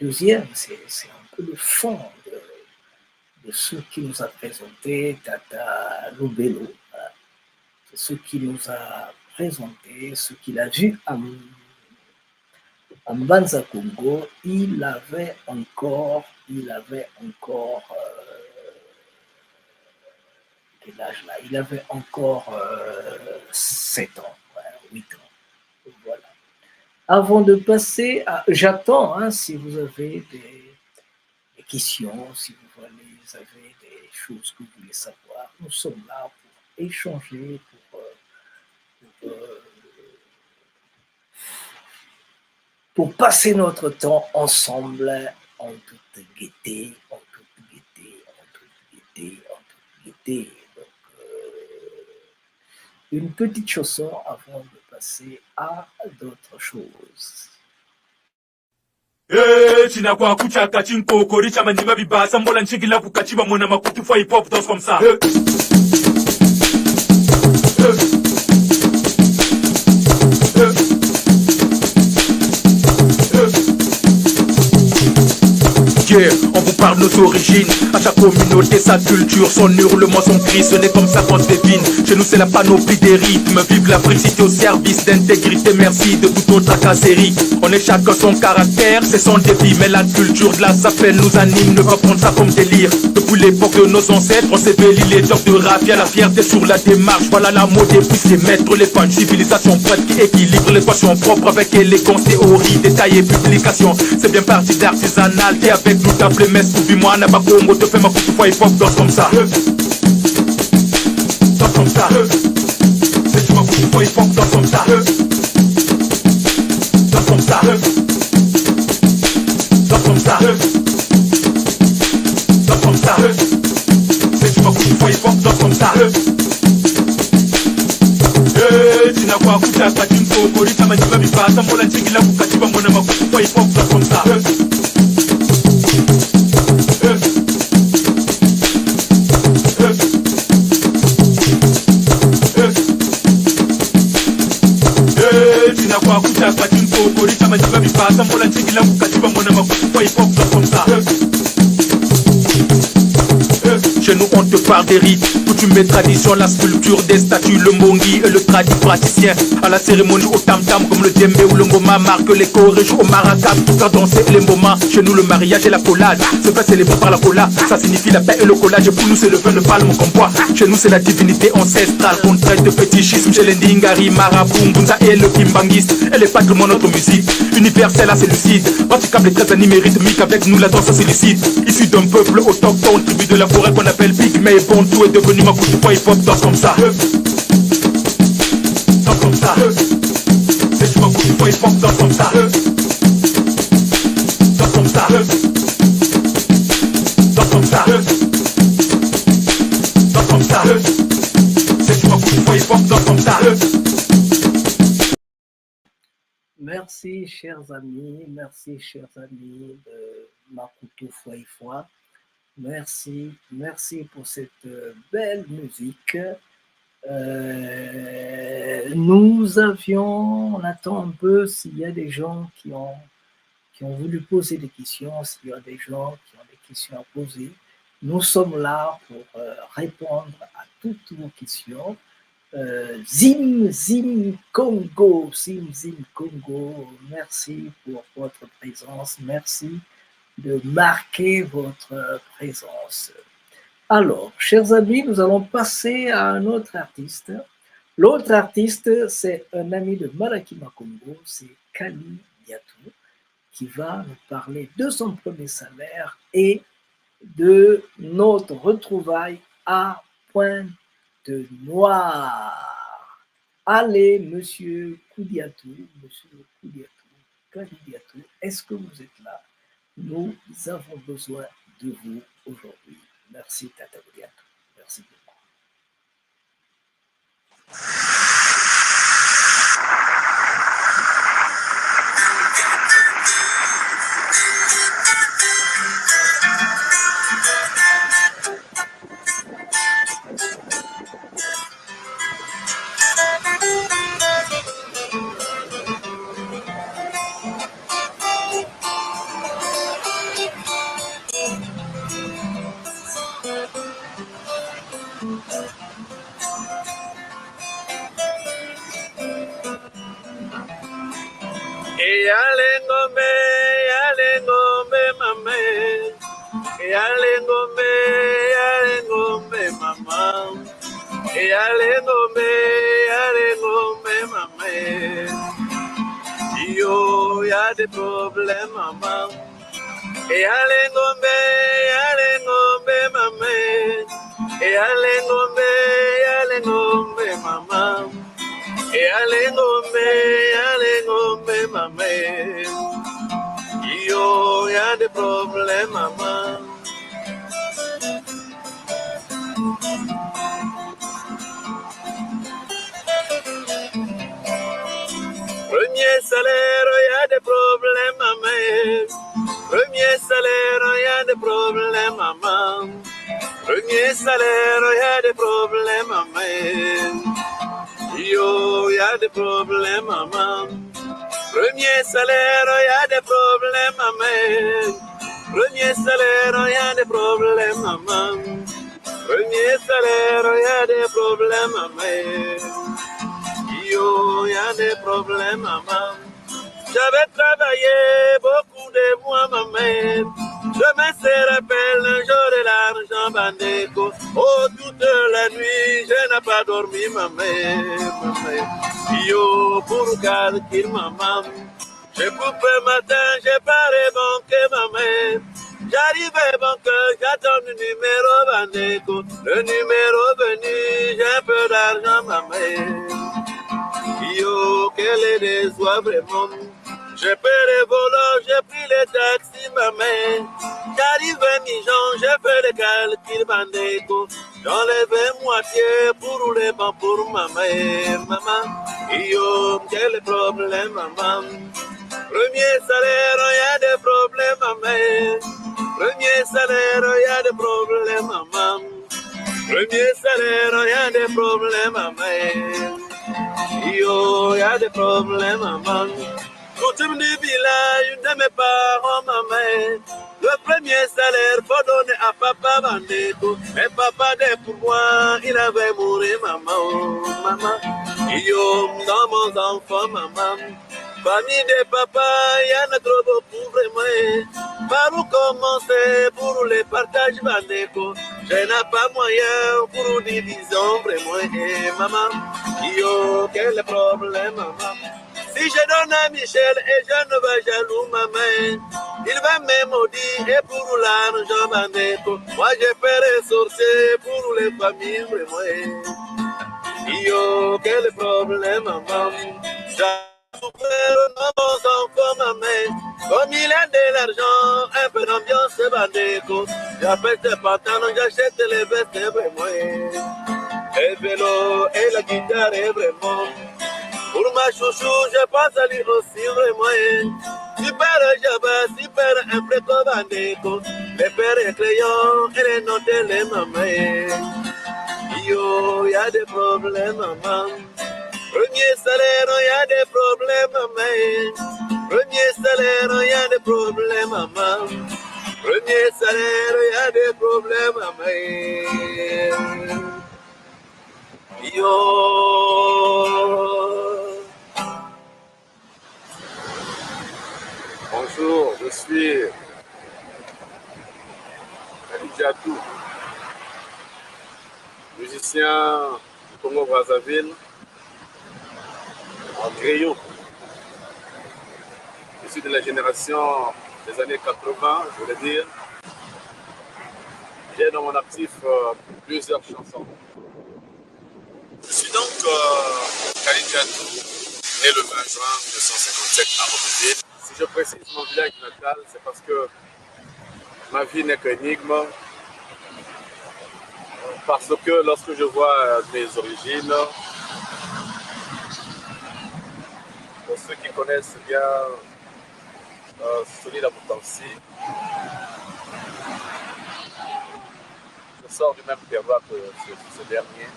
deuxième, c'est un peu le fond de ce qui nous a présenté Tata Lobelo. C'est ce qui nous a présenté, ce qu'il a vu à Mbanza Congo. Il avait encore quel âge là? Il avait encore 7 ans, 8 ans. Voilà. Avant de passer à... J'attends, si vous avez des questions, si vous avez des choses que vous voulez savoir. Nous sommes là pour échanger, pour passer notre temps ensemble en toute gaieté, Donc, une petite chanson avant de passer à d'autres choses. China kwa kucha kachinko koricha manima bibasa mbola nchigila kukachiba mwana makutu for hip hop danse comme ça. On vous parle de nos origines, à chaque communauté sa culture, son hurlement, son cri, ce n'est comme ça qu'on se devine. Chez nous c'est la panoplie des rythmes, vive la bricité au service d'intégrité, merci de toute notre tracasserie. On est chacun son caractère, c'est son défi, mais la culture de la sapelle nous anime, ne pas prendre ça comme délire. Depuis l'époque de nos ancêtres, on s'est béli les jobs de rap, y'a la fierté sur la démarche, voilà la mode des puisses, les maîtres, les fans, civilisation prête qui équilibre les passions propres avec élégance, théorie, détail et publication. C'est bien parti d'artisanal, t'es avec nous t'appeler mes moi n'a pas Congo te fait ma coupe fois hip hop danse comme ça. Danse comme ça. C'est tu ma coupe fois hip hop danse comme ça. Danse comme ça. Danse comme ça. Danse comme ça. C'est tu ma coupe fois hip hop danse comme ça. Tina kwa kucha kachinko korita manjiba bibasa mbola nchigila kukachiba mwana makupu kwa hip hop danse comme ça. Tina kwa kucha kachinko korita manjiba bibasa mbola nchigila kukachiba mwana makupu kwa hip hop danse comme ça. Chez nous on te parle des rites, coutumes et traditions, la sculpture des statues, le mongi et le tradit praticien. À la cérémonie au tam-tam comme le djembé ou le ngoma, marque les chorégraphes au maracas, tout faire danser les moments. Chez nous le mariage et la collade se fait célébrer par la cola. Ça signifie la paix et le collage, et pour nous c'est le vin de palme qu'on boit. Chez nous c'est la divinité ancestrale qu'on traite de fétichisme. Chez les Ndingari, Marabout, Mbunza et le Kimbangis, et les patrimoines notre musique universelle assez lucide, praticable et très animé, rythmique, avec nous la danse c'est lucide. Issu d'un peuple autochtone, tribu de la forêt qu'on appelle Big mais bon, tout est devenu ma coupe de hip hop danse comme ça. Danse comme ça. C'est tu ma coupe de hip hop danse comme ça. Danse comme ça. Danse comme ça. C'est toi qui faut hip hop, danse comme ça. Merci, chers amis de Makutu Foi. Merci pour cette belle musique. On attend un peu s'il y a des gens qui ont voulu poser des questions, s'il y a des gens qui ont des questions à poser. Nous sommes là pour répondre à toutes vos questions. Zim Congo, merci pour votre présence, merci de marquer votre présence. Alors, chers amis, nous allons passer à un autre artiste. L'autre artiste, c'est un ami de Malakima Congo, c'est Kali Diatou, qui va nous parler de son premier salaire et de notre retrouvaille à Pointe-Noire. Allez, monsieur Koudiatou, Kali Diatou, est-ce que vous êtes là? Nous avons besoin de vous aujourd'hui. Merci, Tata Koudiatou. Merci beaucoup. Yale ngombe mama. Yale ngombe mama. Yale ngombe mama. Yo, y'a des problèmes mama. Yale ngombe mama. Yale ngombe mama. Yale ngombe mama. Yo, y'a des problèmes maman. Premier salaire, y'a des problèmes maman. Premier salaire, y'a des problèmes maman. Premier salaire, y'a des problèmes maman. Yo, y'a des problèmes maman. Premier salaire, y'a des problèmes maman. Premier salaire, y'a des problèmes maman. Premier salaire, y'a des problèmes maman. Yo, y'a des problèmes maman. J'avais travaillé beaucoup de mois maman. Demain se rappelle, j'aurai l'argent bandéco. Oh, toute la nuit, je n'ai pas dormi maman. Yo, pour calcul maman. Je coupé matin, j'ai paré banque maman. J'arrivais banque, j'attends le numéro bandéco. Le numéro venu, j'ai un peu d'argent maman. Yo, quel est déçoit vraiment. J'ai pris les volants, j'ai pris les taxis, maman. J'arrive à mi-jean, j'ai fait les calculs bandéco. J'enlève moitié pour rouler ban pour maman. Yo, quel problème, maman. Premier salaire, y'a des problèmes, maman. Premier salaire, y'a des problèmes, maman. Premier salaire, y'a des problèmes, maman. Yo, y'a des problèmes, maman. Coutume du village de mes parents, maman. Le premier salaire, faut donner à papa bandéco. Mais papa, dès pour moi, il avait mouru, maman. Yo, dans mon enfant, maman. Famille de papa, y'en a trop beaucoup vraiment. Par où commencer pour les partages bandéco? Je n'ai pas moyen pour une division vraiment. Maman, yo, quel problème, maman. Si je donne à Michel et je ne vais jaloux maman, il va me maudire et pour l'argent bandéco. Moi je ferai sorcier pour les familles vraiment. Yo, quel problème maman. J'ai souffert dans mon enfant maman. Comme il a de l'argent, un peu d'ambiance bandeko. J'appelle tes pantalons, j'achète les vestes vraiment. Le vélo et la guitare est vraiment. Pour ma chouchou, je pense à lui aussi vraiment. Super Java, super impreco bandeko. Les pères et crayons et les notes et les mamans. Yo, y a des problèmes, maman. Premier salaire, y a des problèmes, maman. Premier salaire, y a des problèmes, maman. Premier salaire, y a des problèmes, maman. Yo. Bonjour, je suis Adjatou, musicien du Congo-Brazzaville, en crayon. Je suis de la génération des années 80, je voulais dire. J'ai dans mon actif plusieurs chansons. Je suis donc Khalid Diatou, né le 20 juin 1957 à Romainville. Si je précise mon village natal, c'est parce que ma vie n'est qu'énigme. Parce que lorsque je vois mes origines, pour ceux qui connaissent bien Solid Aboutansi, je sors du même terroir que ce dernier.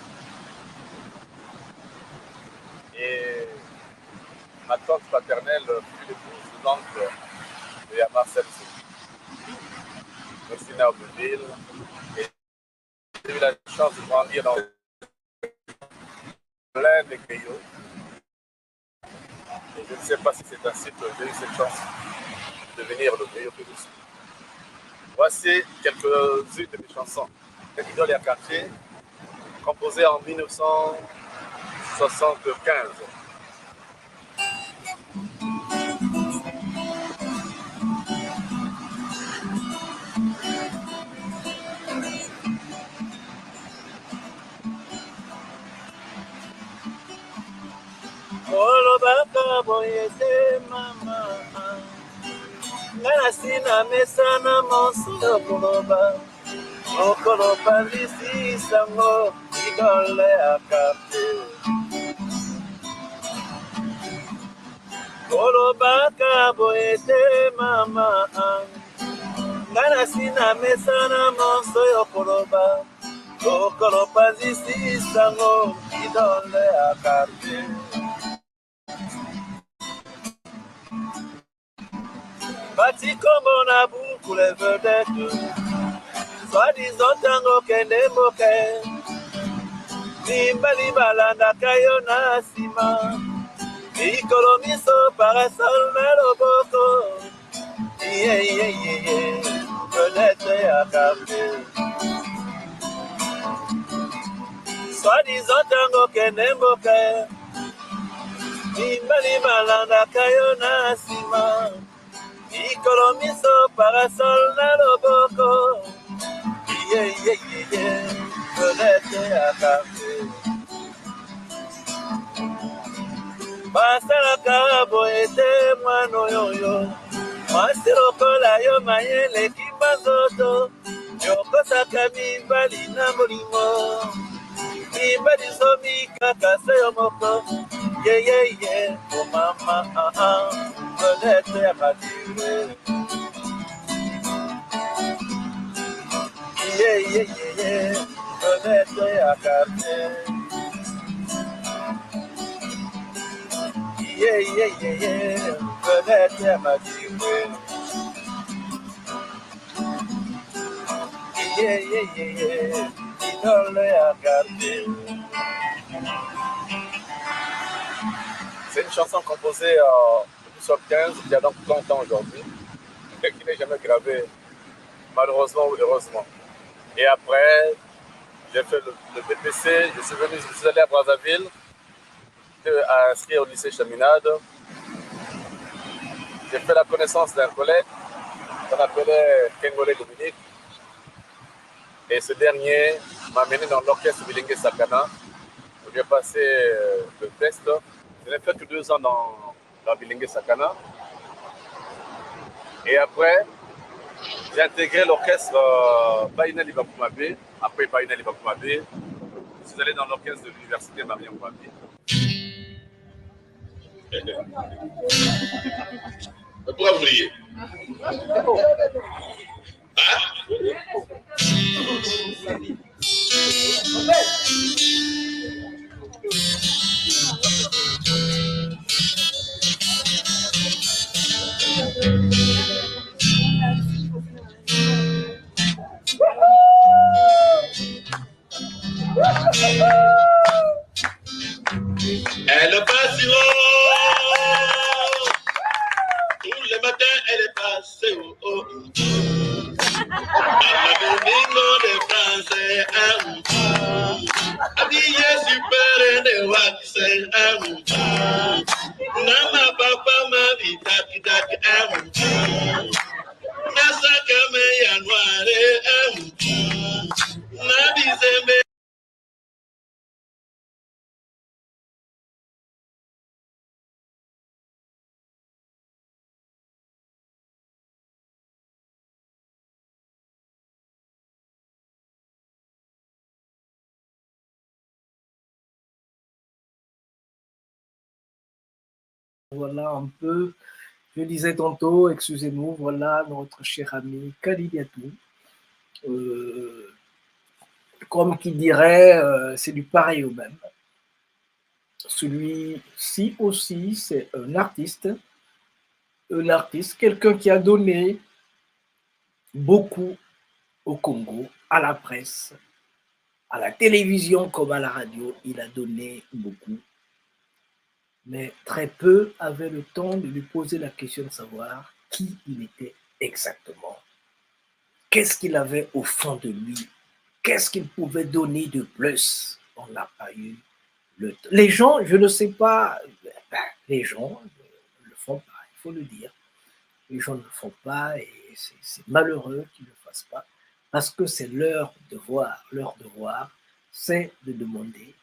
Et ma tante paternelle fut l'épouse de l'oncle de Yamar Selso. Je suis né à Aubeville et j'ai eu la chance de grandir dans plein de griots. Et je ne sais pas si c'est ainsi que j'ai eu cette chance de devenir le griot que je suis. Voici quelques-unes de mes chansons. Idole et quartier, composées en 1975. Olobaka boyete mama Nasina mesana monso koloba Okoloba lisi sango Idole akape Olobaka boyete mama Nasina mesana monso yokoloba Okoloba lisi sango Idole akape Bati kombo na buku les vedettes Soi-disant tango kende moke Nimba libalanda kayo na sima Ikolo miso parasol na loboko Iye Vedette ya kafe Soi-disant tango kende moke Nimba libalanda kayo na sima Ikolomiso parasol na loboko Vedette ya kafe Basalaka boete mwano yoyo Mwasi lokola yo mayele kibazoto Yokosaka mibali na molimo Mibali somi kaka seyo moko Oh mama Vedette ya kafe Vedette ya kafe Vedette ya kafe Idole ya kafe. C'est une chanson composée en 1915, qui a donc 30 ans aujourd'hui, et qui n'est jamais gravée, malheureusement ou heureusement. Et après, j'ai fait le BPC, je suis allé à Brazzaville, j'étais inscrit au lycée Chaminade. J'ai fait la connaissance d'un collègue qu'on appelait Kengole Dominique. Et ce dernier m'a amené dans l'orchestre Bilingue Sakana, où j'ai passé le test. Je n'ai fait que 2 ans dans Bilingue Sakana. Et après, J'ai intégré l'orchestre Baïna Libakoumabé. Après Baïna Libakoumabé, je suis allé dans l'orchestre de l'université Mariam Ouabi. Pourquoi vous riez? Elle passe tous les matins, elle est passée Domingo de Français, habillé super de waxé, Nana papa ma vie taki taki, Nasa kame ya noire, Nabi zembe. Voilà un peu, je disais tantôt, excusez-nous, voilà notre cher ami Kalidiatou. Comme qui dirait, c'est du pareil au même. Celui-ci aussi, c'est un artiste, quelqu'un qui a donné beaucoup au Congo, à la presse, à la télévision comme à la radio, il a donné beaucoup. Mais très peu avaient le temps de lui poser la question de savoir qui il était exactement. Qu'est-ce qu'il avait au fond de lui? Qu'est-ce qu'il pouvait donner de plus? On n'a pas eu le temps. Les gens, je ne sais pas, les gens ne le font pas, il faut le dire. Les gens ne le font pas et c'est malheureux qu'ils ne le fassent pas parce que c'est leur devoir. Leur devoir, c'est de demander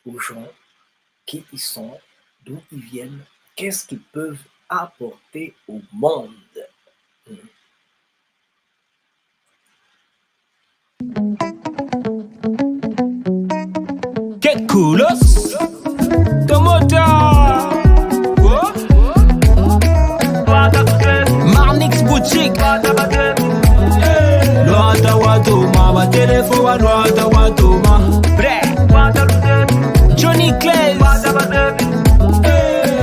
aux gens qui ils sont, d'où ils viennent, qu'est-ce qu'ils peuvent apporter au monde. Que culos, Tomota, Marnix Boutique, Loata Watoma, ma téléphone à Loata Watoma, Johnny Clay,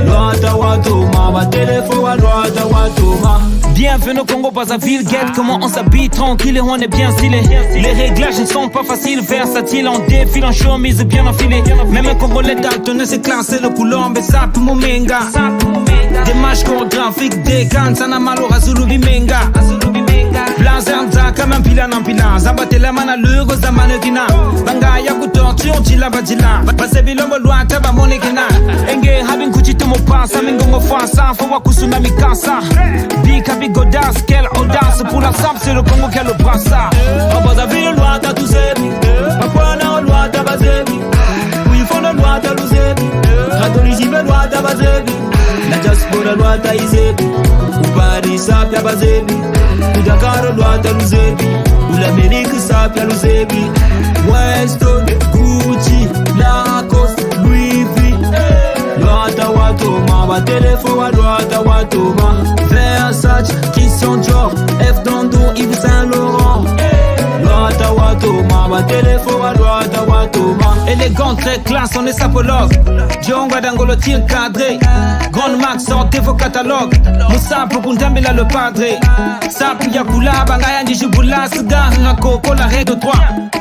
Loata Watoma, ma téléphone à Loata Watoma. Bienvenue au Congo, Brazzaville, guette comment on s'habille tranquille et on est bien stylé. Les réglages ne sont pas faciles, versatiles, on défile en chemise bien enfilée. Même un Congolais daltonné c'est classé le coulombe et ça tout momenga. Des matchs chorégraphiques, des gants, ça n'a mal au Razulu Bimenga. Blazer Nzaka même pila nan pila, Zabatela mana lugo za manekina. Banga ya kutorture jila bajila, Basebi lombo luata ba monekina. Enge habin kuchito mo pasa, mingongo fasa, fawa kusuna mikasa. Bika bigodas, quelle audace, pour la sable c'est le Congo qui a le brassard. Brazzaville luata tu sebi, Bakwana luata bazebi, Uifona luata luzebi, Katolijibe luata bazebi, La diaspora luata izebi, Upari sapya bazebi, Udakaro luata luzebi, Ulamerique sapya luzebi, Weston, Gucci, Lacoste, Louis V, Luata watoma, ba téléphone luata watoma, Versace, Christian Dior, F Dando, Yves Saint Laurent, Luata watoma, ba téléphone luata watoma. Élégant, très classe, on est sapologue. Djonga Dangolo tire cadré. Grande marque, sortez vos catalogues. Moussa pour Kundambela le padre. Sapu Yakula, Bangaya Njibula, Suga, Ngako, la règle 3.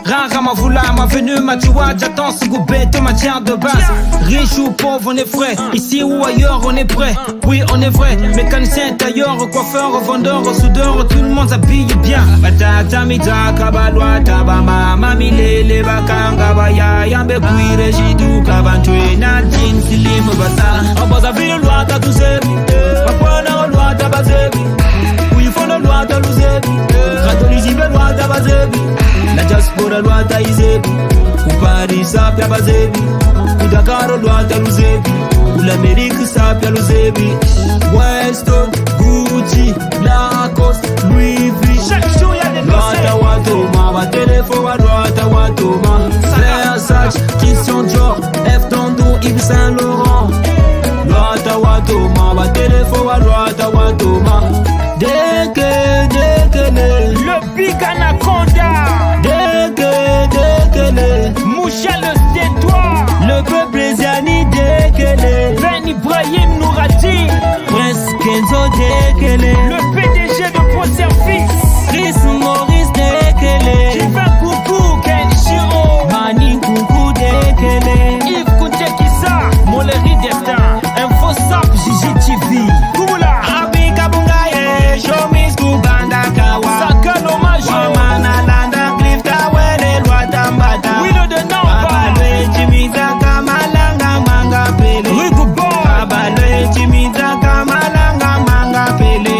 Rara ma voula, ma venue, ma tiwa, j'attends ce goubet, matière de base. Riche ou pauvre, on est frais. Ici ou ailleurs, on est prêt. Oui, on est vrai. Mécanicien, tailleur, coiffeur, vendeur, soudeur, tout le monde s'habille bien. Batata, Mita, Kabalwa, Tabama, Mamile, Bakanga, Baya, Yambe, Puire, Jidou, Kabantue, Nadine, Silim, Basa. En Brazzaville, Luata, tout sebi. Papana, Luata, Bazebi. Uifona, Luata, Luzebi. Katolijibe, Luata, Bazebi. La diaspora, Luata, Izebi. Upari, Sapia, Bazebi. Udakaro, Luata, Luzebi. Ulamerique, Sapia, Luzebi. Weston, Gucci, Lacoste, Louis Lwata Watoma. Dekele. Le Big Anaconda. Dekele. Moucha le Sétois. Le peuple Ziani Dekele. Ben Ibrahim Nourati. Prince Kenzo Dekele. Le PDG de Pro Service. Chris Maurice Dekele. Jiva Coucou Kenshiro. Mani Coucou Dekele. Yves Kounchekisa. Moleri Destin. Info Sap Gigi TV. Koula. Abi Kabungaye. Shomis Kubanda Kawa. Sakalo Majo. Mamana Landa Cliff Kawele Lwata Mbata. Willow de Namba. Abalwe Chimiza Malanga Manga Pele. Rigo Boy. Abalwe Chimiza Malanga Manga Pele.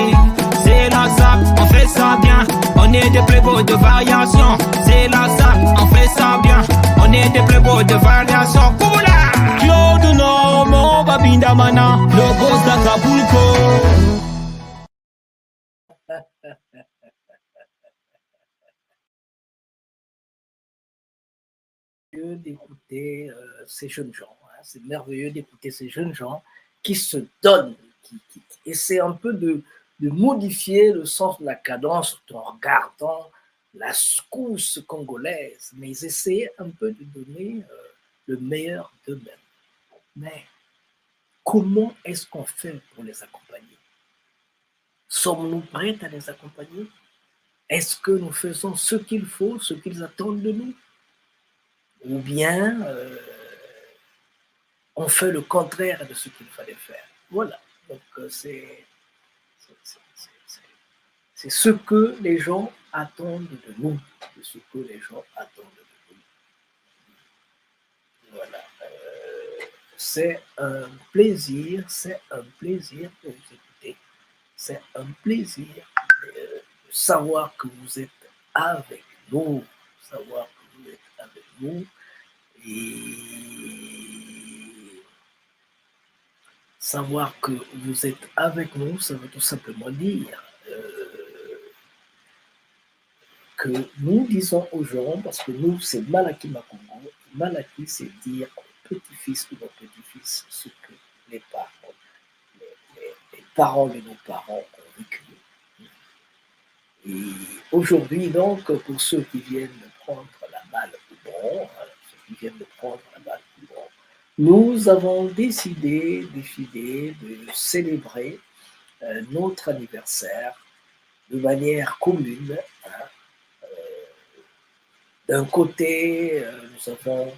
C'est la SAP, on fait ça bien. On est des plus beaux de variations. C'est la SAP, on fait ça bien. On est des plus beaux de variations. Koula! Claude Normand, Babinda Mana, le boss d'Acapulco. D'écouter ces jeunes gens, hein. C'est merveilleux d'écouter ces jeunes gens qui se donnent, qui essaient un peu de modifier le sens de la cadence en regardant la secousse congolaise, mais ils essaient un peu de donner le meilleur d'eux-mêmes. Mais comment est-ce qu'on fait pour les accompagner? Sommes-nous prêts à les accompagner? Est-ce que nous faisons ce qu'il faut, ce qu'ils attendent de nous? Ou bien on fait le contraire de ce qu'il fallait faire. Voilà, donc c'est ce que les gens attendent de nous, c'est ce que les gens attendent de nous. Voilà, c'est un plaisir de vous écouter, c'est un plaisir de savoir que vous êtes avec nous, et savoir que vous êtes avec nous, ça veut tout simplement dire que nous disons aux gens, parce que nous, c'est Malaki Makongo, Malaki, c'est dire aux petits-fils de nos petits-fils ce que les parents de nos parents ont vécu. Et aujourd'hui, donc, pour ceux qui viennent prendre la balle au bon, nous avons décidé de célébrer notre anniversaire de manière commune. D'un côté, nous avons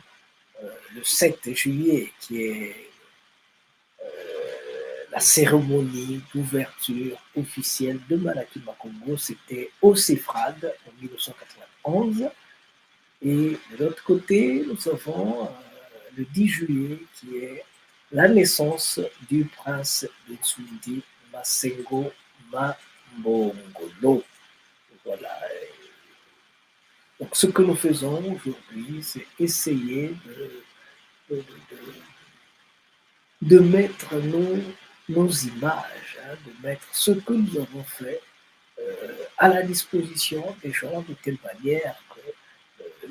le 7 juillet qui est la cérémonie d'ouverture officielle de Malaki Makongo. C'était au CEFRAD en 1991. Et de l'autre côté, nous avons le 10 juillet qui est la naissance du prince de Tsundi Masengo Mambongolo. Voilà. Donc ce que nous faisons aujourd'hui, c'est essayer de mettre nos images, de mettre ce que nous avons fait à la disposition des gens de telle manière que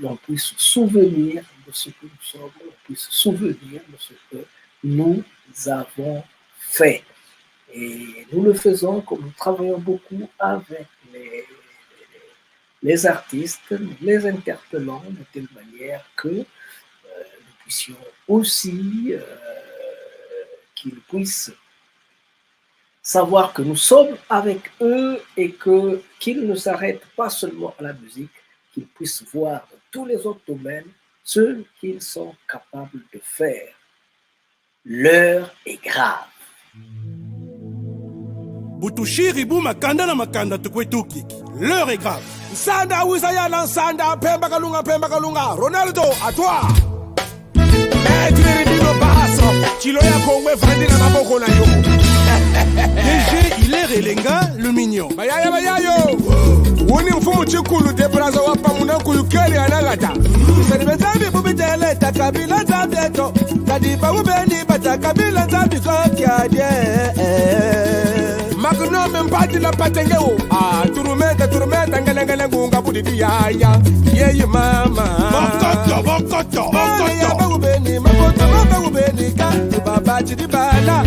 l'on puisse se souvenir de ce que nous sommes, l'on puisse se souvenir de ce que nous avons fait. Et nous le faisons comme nous travaillons beaucoup avec les artistes, nous les interpellons de telle manière que nous puissions aussi qu'ils puissent savoir que nous sommes avec eux et qu'ils ne s'arrêtent pas seulement à la musique, qu'ils puissent voir dans tous les autres domaines ce qu'ils sont capables de faire. L'heure est grave. Butushiri buma kanda na makanda tukwetuki. L'heure est grave. Sanda Wisayala Sanda Pemba Kalunga Ronaldo à toi. Dino Basso Chiloya Kongwe Vandina Maboko na yo. DG Hilaire Elenga le mignon. Bayayo Woni mfumu chikulu de braza wapa munanku yukeli anagata. Sanibezambi bubitele takabila zabieto. Kadiba ubeni batakabila zabiko kiadye. Magnum mpati la patengeo. Turumeta ngelengele ngunga budidi yaya. Yeye mama. Mokoto. Baba ubeni ka. Baba chidibala.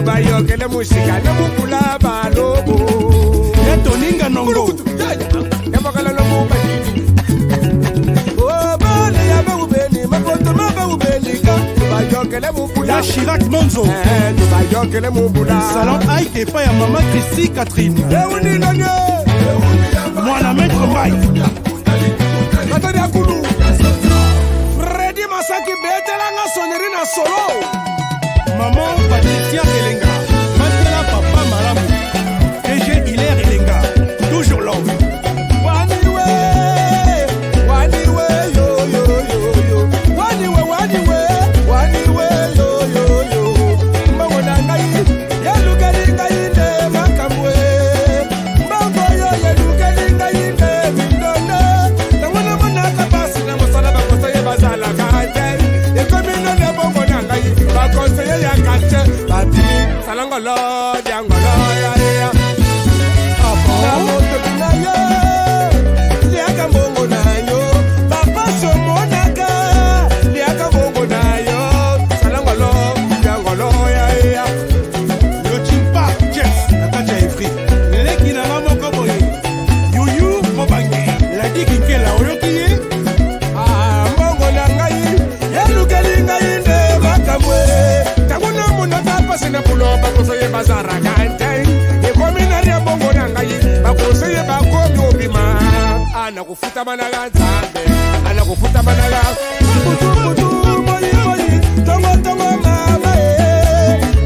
tubayokele musika nemukula balobo etoninga nongo yabakala lomubadini obale yabakubeni makoto mabakubelika tubayokele mukula ya Chirac Monzo tubayokele mukula salon Ike epa ya mama Christy Catherine euninganye mwana maître Mike katari akulu Freddy Masaki betelanga soneri na solo maman Patricia Elenga Matela papa Malamu DG Hilaire Elenga toujours l'homme waniwe yo yo yo yo waniwe yo yo yo mbona ngai yalugari ngai ne makamwe mbongo yo yalugari ngai ne mindona tangona mona kapasi na mosala bakosa ye bazala kate e komino ne bongo ngai bakosa ye ya kate babi salangolo diangolo ya ya apo moto na yo liaka bongo na yo papa so monaka liaka bongo na yo salangolo diangolo ya ya yo chimpa chef nakaja ifri leki na mama ko boye yuyu mobange la dikinke la oyokiye mbongo na ngai yalukeli ngai ne makamwe tangona monaka pasi na pulo bakosoye bazara kante ekominari ya bongo na ngai bakosoye bakomi obima anakufuta managa nzambe anakufuta managa butu moyi tongo mama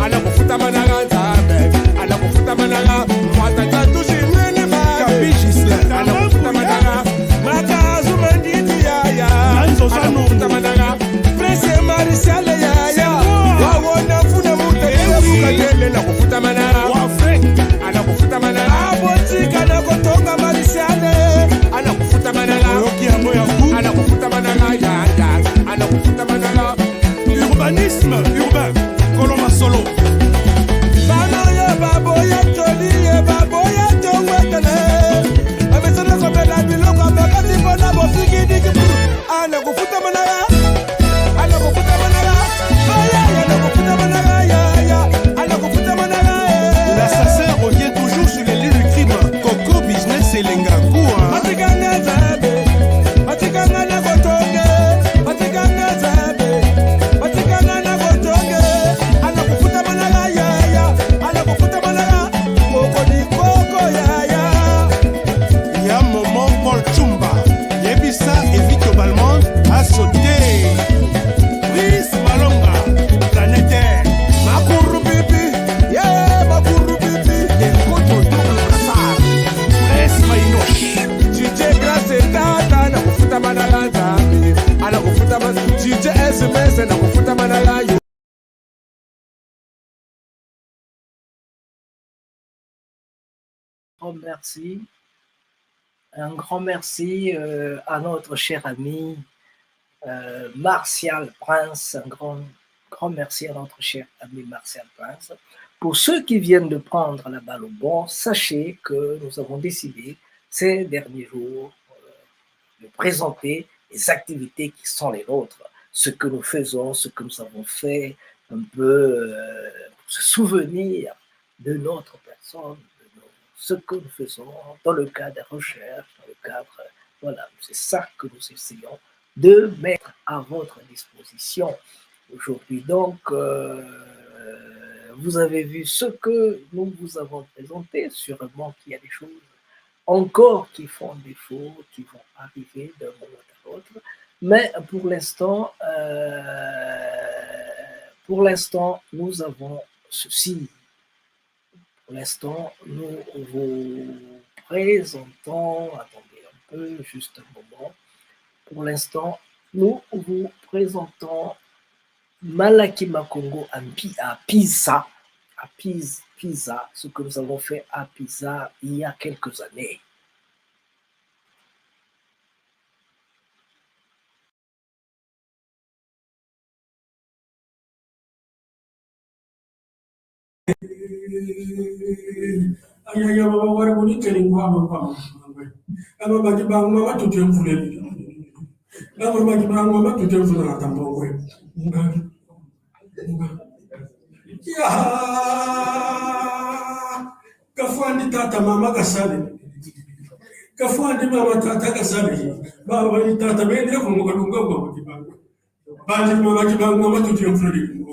anakufuta managa nzambe anakufuta managa mwatata tushimene mama anakufuta managa makazu manditi yaya anakufuta managa prese marisale yaya wawona funa mutele nakufuta managa anakufuta managa abotika nakotonga marisale anakufuta managa anakufuta managa yaya anakufuta managa urbanisme urbain Koloma Solo bana ya baboya toliye baboya tongwetele amesana kopela biloko bakati bona bofikidiki anakufuta managa anakufuta managa aya anakufuta managa ya anakufuta managa l'assassin revient toujours sur les lieux du crime Coco Business Elenga Koua matikanga zabe matikanga na kotonge matikanga zabe matikanga na kotonge anakufuta managa ya anakufuta managa koko ni koko ya Momo Paul Chumba Yebisa Evito Balmont a sauté Brice Malonga Planète Makuru Bibi Makuru Bibi Ekoto Double Kassar Presse Mainoche DJ Grace Tata anakufuta managa nzambe anakufuta DJ SMS anakufuta managa yo Un grand merci à notre cher ami Martial Prince, un grand merci à notre cher ami Martial Prince. Pour ceux qui viennent de prendre la balle au bond, sachez que nous avons décidé ces derniers jours de présenter les activités qui sont les nôtres, ce que nous faisons, ce que nous avons fait, un peu pour se souvenir de notre personne, ce que nous faisons dans le cadre des recherches, dans le cadre, voilà, c'est ça que nous essayons de mettre à votre disposition aujourd'hui. Donc, vous avez vu ce que nous vous avons présenté, sûrement qu'il y a des choses encore qui font défaut, qui vont arriver d'un moment à l'autre, mais pour l'instant, nous avons ceci. Pour l'instant, nous vous présentons, attendez un peu, juste un moment. Pour l'instant, nous vous présentons Malaki Makongo à Pisa, ce que nous avons fait à Pisa il y a quelques années. Ayaya baba wari kuni keli ngwa baba. Aba bagi bang mama tujuan fulani. Aba bagi bang mama tujuan fulani tambah gue. Kafuandi tata mama kasale. Kafuandi mama tata kasale. Baba tata mende kumuka dunga kwa kibango. Bali mama kibango mama tuti mfredi.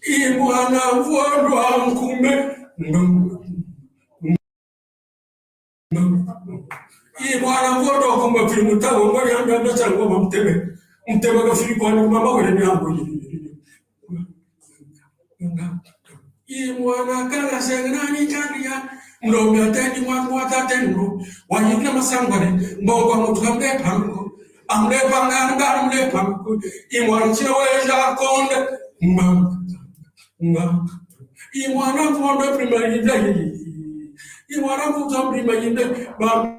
Imwana mvondo mkume. Imwana mvondo kumba filimu tawo ngori anda chango mteme. Mteme ka filimu kwa mama wale ni hapo. Imwana kala sengrani charia mlomi ateni mwata tenu wanyina masangare mbongo mutambe pango amle panganga amle pango imwana cheweja konde imwana fondo primary day imwana fondo primary day ba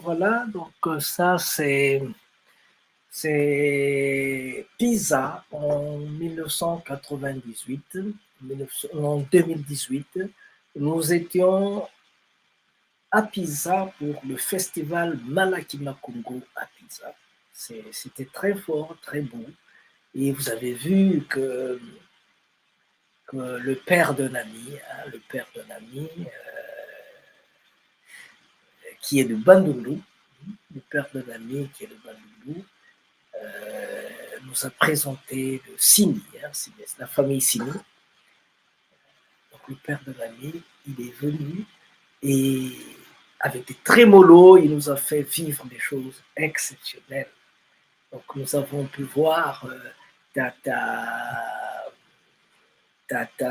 Voilà. Donc ça, c'est Pisa en 1998, en 2018. Nous étions à Pisa pour le festival Malakima Congo à Pisa. C'était très fort, très beau. Et vous avez vu que le père d'un ami, qui est de Bandundu, nous a présenté le Sini, la famille Sini. Donc le père de l'ami, il est venu et avec des trémolos, il nous a fait vivre des choses exceptionnelles. Donc nous avons pu voir Tata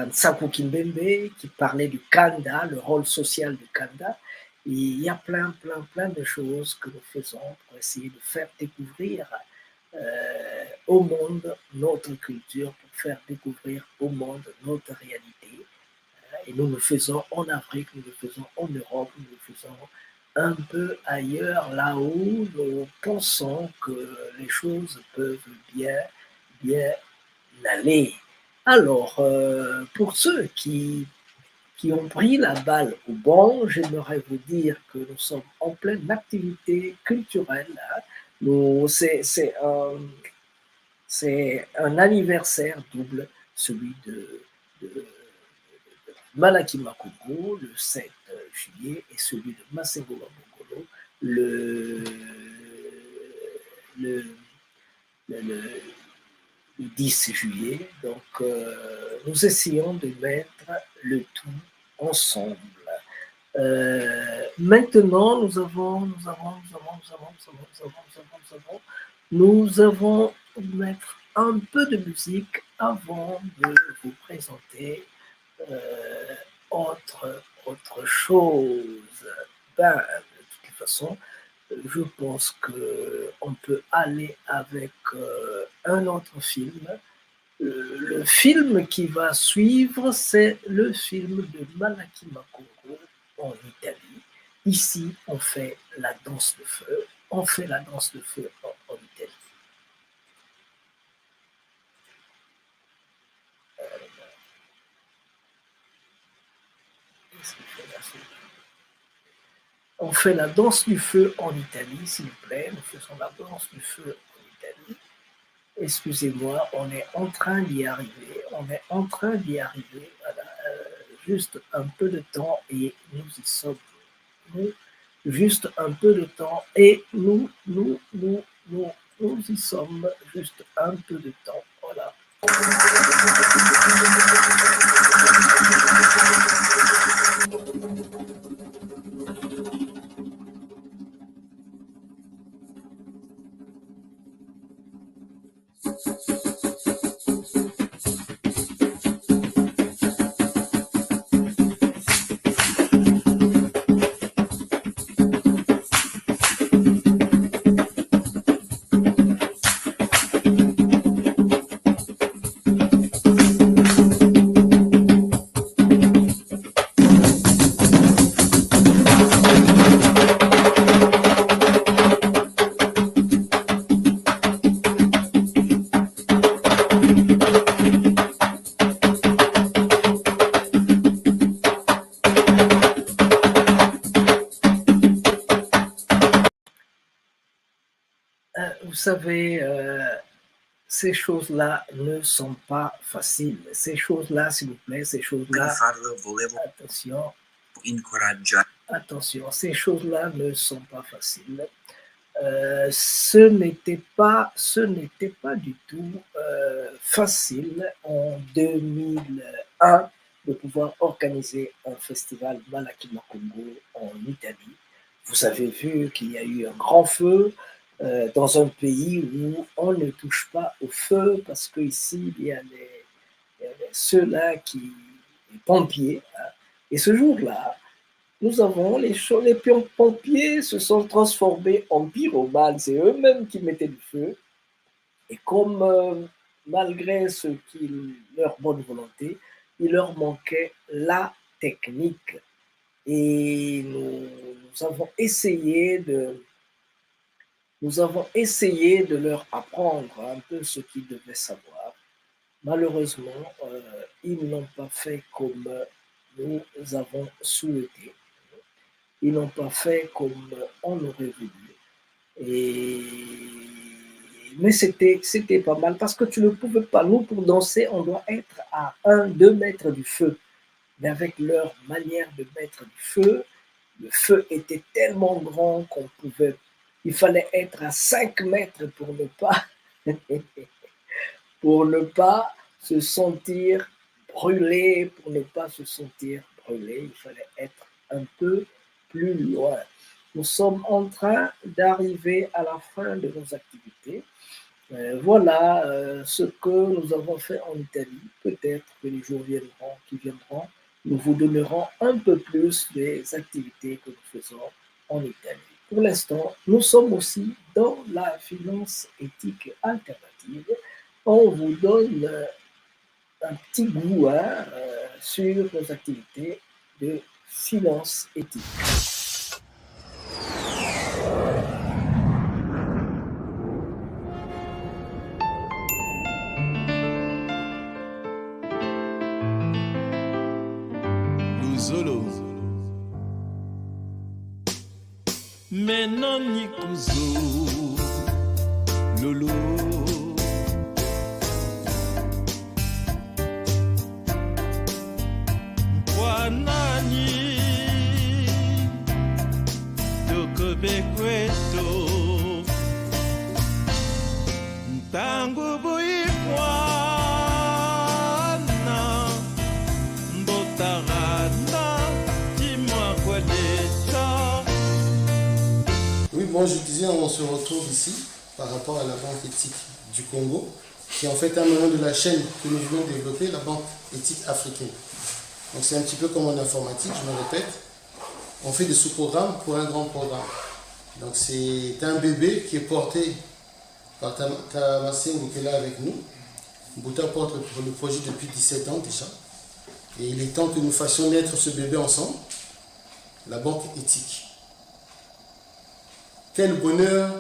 Nsaku Kimbembe qui parlait du Kanda, le rôle social du Kanda. Et il y a plein de choses que nous faisons pour essayer de faire découvrir au monde notre culture, pour faire découvrir au monde notre réalité. Et nous le faisons en Afrique, nous le faisons en Europe, nous le faisons un peu ailleurs, là où nous pensons que les choses peuvent bien aller. Alors, pour ceux qui ont pris la balle au bon, j'aimerais vous dire que nous sommes en pleine activité culturelle. C'est un anniversaire double, celui de Malaki Makogo, le 7 juillet, et celui de Masengo Mabongolo, le 10 juillet. Donc, nous essayons de mettre le tout ensemble. Maintenant, nous avons mettre un peu de musique avant de vous présenter autre chose. Ben, de toute façon, je pense qu'on peut aller avec un autre film. Le film qui va suivre, c'est le film de Malaki Makongo en Italie. Ici, on fait la danse de feu. On fait la danse de feu en Italie. On fait la danse du feu en Italie, s'il vous plaît. Nous faisons la danse du feu en Italie. Excusez-moi, on est en train d'y arriver. Voilà, juste un peu de temps et nous y sommes. Juste un peu de temps et nous y sommes. Juste un peu de temps. Voilà. Vous savez, ces choses-là ne sont pas faciles. Ces choses-là, s'il vous plaît, ces choses-là, attention, ces choses-là ne sont pas faciles. Ce n'était pas du tout facile en 2001 de pouvoir organiser un festival Malaki Makongo en Italie. Vous avez vu qu'il y a eu un grand feu dans un pays où on ne touche pas au feu parce qu'ici, il y a ceux-là les pompiers. Hein. Et ce jour-là, nous avons les pompiers se sont transformés en pyromanes. C'est eux-mêmes qui mettaient du feu. Et comme malgré leur bonne volonté, il leur manquait la technique. Et nous avons essayé de leur apprendre un peu ce qu'ils devaient savoir. Malheureusement, ils n'ont pas fait comme nous avons souhaité. Ils n'ont pas fait comme on aurait voulu. Mais c'était pas mal parce que tu ne pouvais pas. Nous, pour danser, on doit être à 1-2 mètres du feu. Mais avec leur manière de mettre du feu, le feu était tellement grand il fallait être à 5 mètres pour ne pas se sentir brûlé, Il fallait être un peu plus loin. Nous sommes en train d'arriver à la fin de nos activités. Voilà ce que nous avons fait en Italie. Peut-être que les jours qui viendront, nous vous donnerons un peu plus des activités que nous faisons en Italie. Pour l'instant, nous sommes aussi dans la finance éthique alternative. On vous donne un petit goût sur nos activités de finance éthique. Zolo Menoni kuzo Lolo Wanani Dokobekweto Ntango boyikwa Oui, bon, je disais, on se retrouve ici par rapport à la Banque éthique du Congo, qui est en fait un moment de la chaîne que nous venons développer, la Banque éthique africaine. Donc c'est un petit peu comme en informatique, je me répète, on fait des sous-programmes pour un grand programme. Donc c'est un bébé qui est porté par Tamasengo qui est là avec nous. Mbouta porte le projet depuis 17 ans déjà. Et il est temps que nous fassions naître ce bébé ensemble, la Banque éthique. Quel bonheur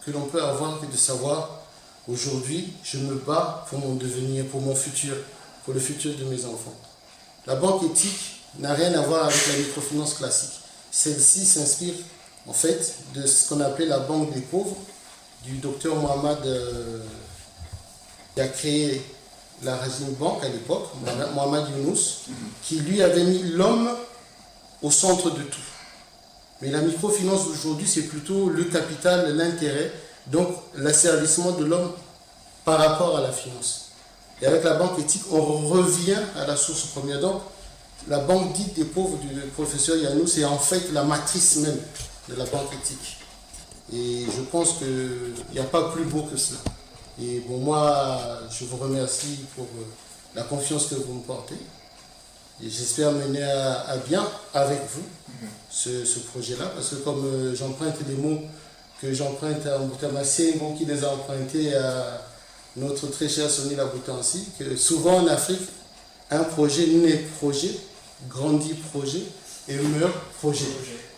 que l'on peut avoir que de savoir, aujourd'hui, je me bats pour mon devenir, pour mon futur, pour le futur de mes enfants. La banque éthique n'a rien à voir avec la microfinance classique. Celle-ci s'inspire en fait de ce qu'on appelait la banque des pauvres, du docteur Mohamed qui a créé la Rajim Bank à l'époque, Mohamed Younous, qui lui avait mis l'homme au centre de tout. Mais la microfinance d'aujourd'hui, c'est plutôt le capital, l'intérêt, donc l'asservissement de l'homme par rapport à la finance. Et avec la banque éthique, on revient à la source première. Donc, la banque dite des pauvres du professeur Yanou, c'est en fait la matrice même de la banque éthique. Et je pense qu'il n'y a pas plus beau que cela. Et bon, moi, je vous remercie pour la confiance que vous me portez. Et j'espère mener à bien avec vous ce projet-là, parce que comme j'emprunte les mots que j'emprunte à Mboutama Sengo, qui les a empruntés à notre très cher Sonny Laboutansi, que souvent en Afrique, un projet naît projet, grandit projet et meurt projet.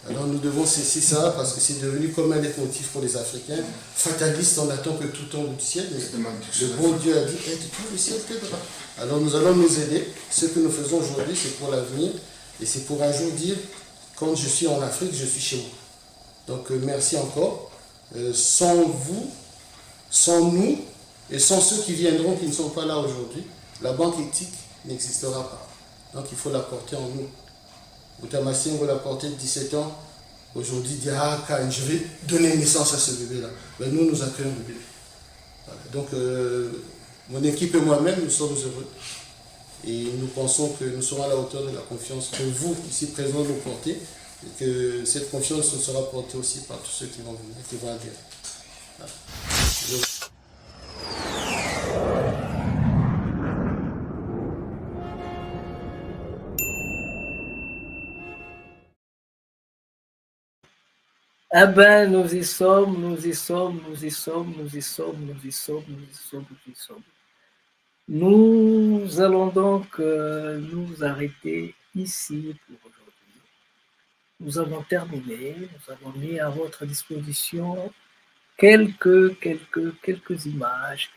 Alors nous devons cesser ça parce que c'est devenu comme un leitmotiv pour les Africains. Fataliste, on attend que tout tombe du ciel, mais le bon Dieu a dit, tout le ciel t'aidera. Alors nous allons nous aider. Ce que nous faisons aujourd'hui, c'est pour l'avenir et c'est pour un jour dire, quand je suis en Afrique, je suis chez moi. Donc merci encore. Sans vous, sans nous et sans ceux qui viendront, qui ne sont pas là aujourd'hui, la banque éthique n'existera pas. Donc il faut la porter en nous. Boutamassine va la porter de 17 ans. Aujourd'hui, il dit, ah, je vais donner naissance à ce bébé-là. Mais nous accueillons le bébé. Voilà. Donc, mon équipe et moi-même, nous sommes heureux. Et nous pensons que nous serons à la hauteur de la confiance que vous, ici présents, nous portez. Et que cette confiance sera portée aussi par tous ceux qui vont venir, qui vont adhérer. Voilà. Eh bien, nous y sommes. Nous allons donc nous arrêter ici pour aujourd'hui. Nous avons terminé, nous avons mis à votre disposition quelques images,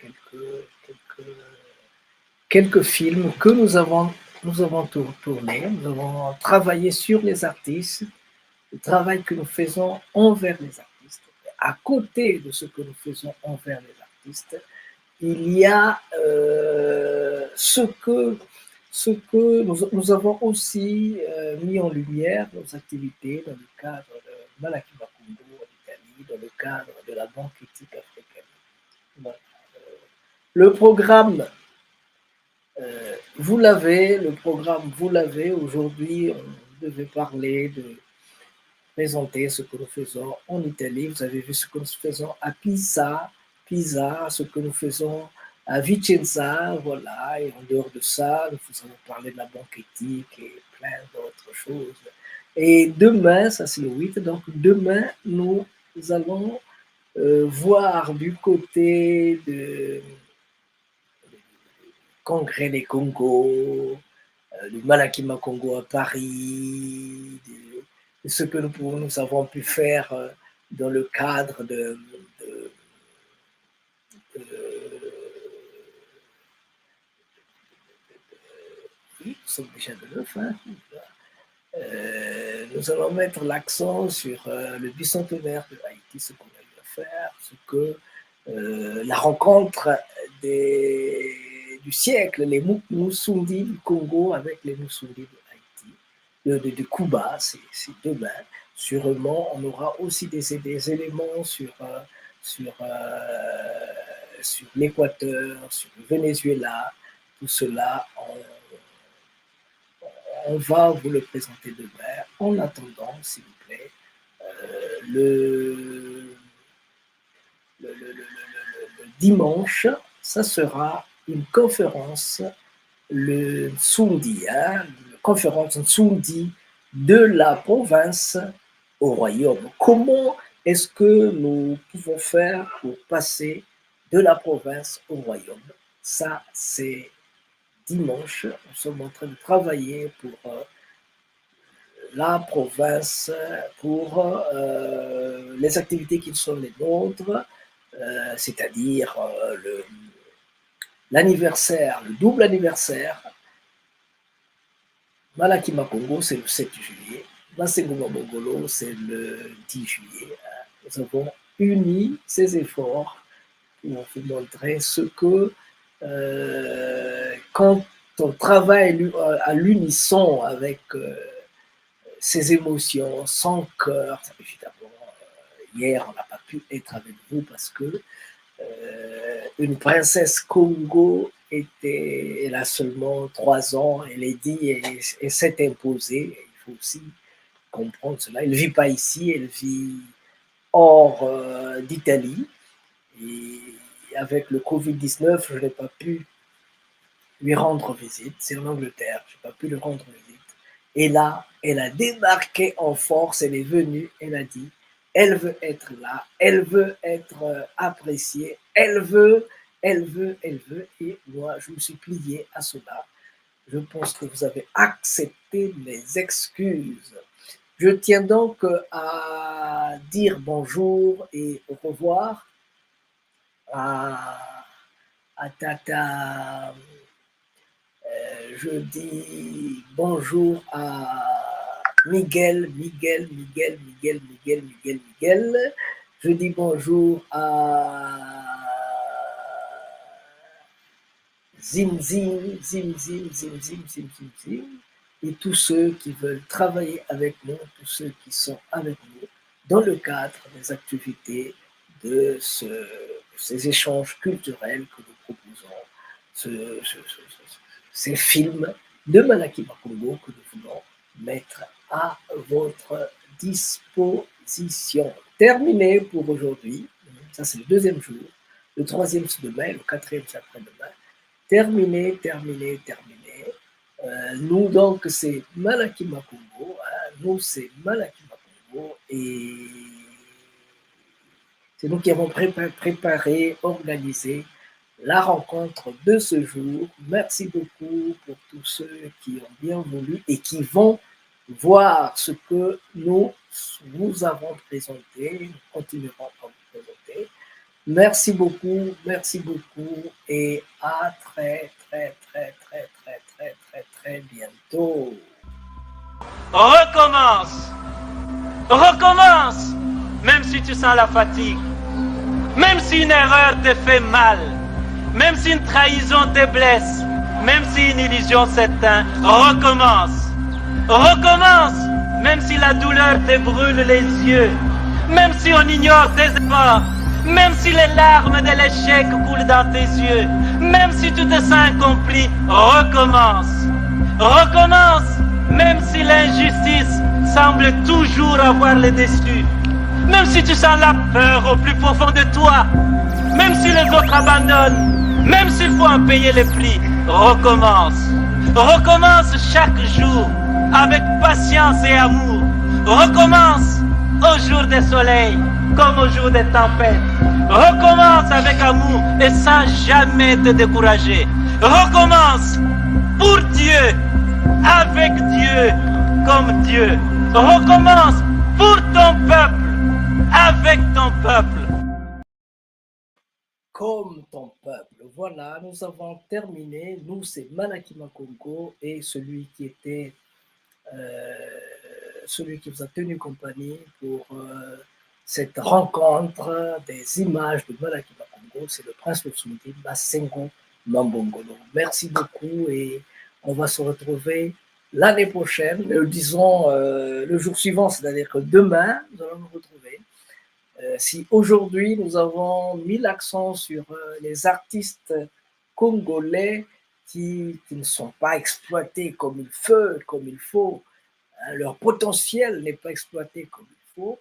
quelques films que nous avons tournés. Nous avons travaillé sur les artistes, le travail que nous faisons envers les artistes. À côté de ce que nous faisons envers les artistes, il y a ce que nous avons aussi mis en lumière nos activités dans le cadre de Malaki Makumbo en Italie, dans le cadre de la Banque éthique africaine. Voilà. Le programme, vous l'avez. Aujourd'hui, on devait parler présenter ce que nous faisons en Italie. Vous avez vu ce que nous faisons à Pisa, ce que nous faisons à Vicenza, voilà. Et en dehors de ça, nous avons parlé de la banque éthique et plein d'autres choses. Et demain, ça c'est le 8, donc demain, nous allons voir du côté de Congrès des Congo, du Malakima Congo à Paris, de ce que nous avons pu faire dans le cadre oui, nous sommes déjà de l'œuf, hein. Nous allons mettre l'accent sur le bicentenaire de Haïti, ce qu'on a eu à faire, ce que la rencontre du siècle, les Musundi du Congo avec les Musundi de Haïti, de Cuba, c'est demain. Sûrement, on aura aussi des éléments sur l'Équateur, sur le Venezuela, tout cela, on va vous le présenter demain. En attendant, s'il vous plaît, le dimanche, ça sera une conférence, le Tsundi, une conférence Tsundi de la province au royaume. Comment est-ce que nous pouvons faire pour passer de la province au royaume? Ça, c'est dimanche. Nous sommes en train de travailler pour la province, pour les activités qui sont les nôtres, c'est-à-dire l'anniversaire, le double anniversaire. Malakima Congo, c'est le 7 juillet. Masengoma Bongolo, c'est le 10 juillet. Nous avons uni ces efforts pour vous montrer ce que quand on travaille à l'unisson avec ses émotions, son cœur, évidemment, hier on n'a pas pu être avec vous parce que une princesse Congo elle a seulement 3 ans, elle est dit et s'est imposée. Il faut aussi comprendre cela. Elle ne vit pas ici, elle vit hors d'Italie. Et avec le Covid-19, je n'ai pas pu lui rendre visite. C'est en Angleterre, je n'ai pas pu lui rendre visite. Et là, elle a débarqué en force, elle est venue, elle a dit, elle veut être là, elle veut être appréciée, elle veut, et moi, je me suis plié à cela. Je pense que vous avez accepté mes excuses. Je tiens donc à dire bonjour et au revoir à Tata. Je dis bonjour à Miguel. Je dis bonjour à Zim, et tous ceux qui veulent travailler avec nous, tous ceux qui sont avec nous dans le cadre des activités de ces échanges culturels que nous proposons, ces films de Malakima Congo que nous voulons mettre à votre disposition. Terminé pour aujourd'hui, ça c'est le 2e jour, le 3e c'est demain, le 4e c'est après-demain. Terminé. Nous donc c'est Malakima Congo, nous c'est Malakima Congo et c'est nous qui avons préparé, organisé la rencontre de ce jour. Merci beaucoup pour tous ceux qui ont bien voulu et qui vont voir ce que nous vous avons présenté, nous continuerons à vous présenter. Merci beaucoup et à très bientôt. Recommence, même si tu sens la fatigue, même si une erreur te fait mal, même si une trahison te blesse, même si une illusion s'éteint, recommence, même si la douleur te brûle les yeux, même si on ignore tes efforts, même si les larmes de l'échec coulent dans tes yeux, même si tu te sens incompris, recommence, même si l'injustice sembles toujours avoir le dessus, même si tu sens la peur au plus profond de toi, même si les autres abandonnent, même s'il faut en payer les prix, recommence. Recommence chaque jour avec patience et amour. Recommence au jour des soleils comme au jour des tempêtes. Recommence avec amour et sans jamais te décourager. Recommence pour Dieu, avec Dieu, comme Dieu. Recommence pour ton peuple, avec ton peuple. Comme ton peuple. Voilà, nous avons terminé. Nous, c'est Manakima Congo et celui qui vous a tenu compagnie pour cette rencontre des images de Manakima Congo, c'est le prince Losumbi Masengo Mambongolo. Merci beaucoup et on va se retrouver l'année prochaine, disons le jour suivant, c'est-à-dire que demain, nous allons nous retrouver. Si aujourd'hui nous avons mis l'accent sur les artistes congolais qui ne sont pas exploités comme il faut, hein, leur potentiel n'est pas exploité comme il faut,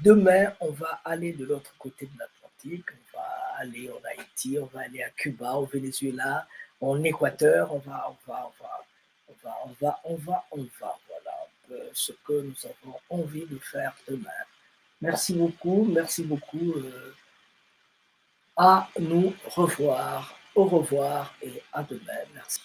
demain on va aller de l'autre côté de l'Atlantique, on va aller en Haïti, on va aller à Cuba, au Venezuela, en Équateur, on va, voilà ce que nous avons envie de faire demain. Merci beaucoup, à nous revoir, au revoir et à demain, merci.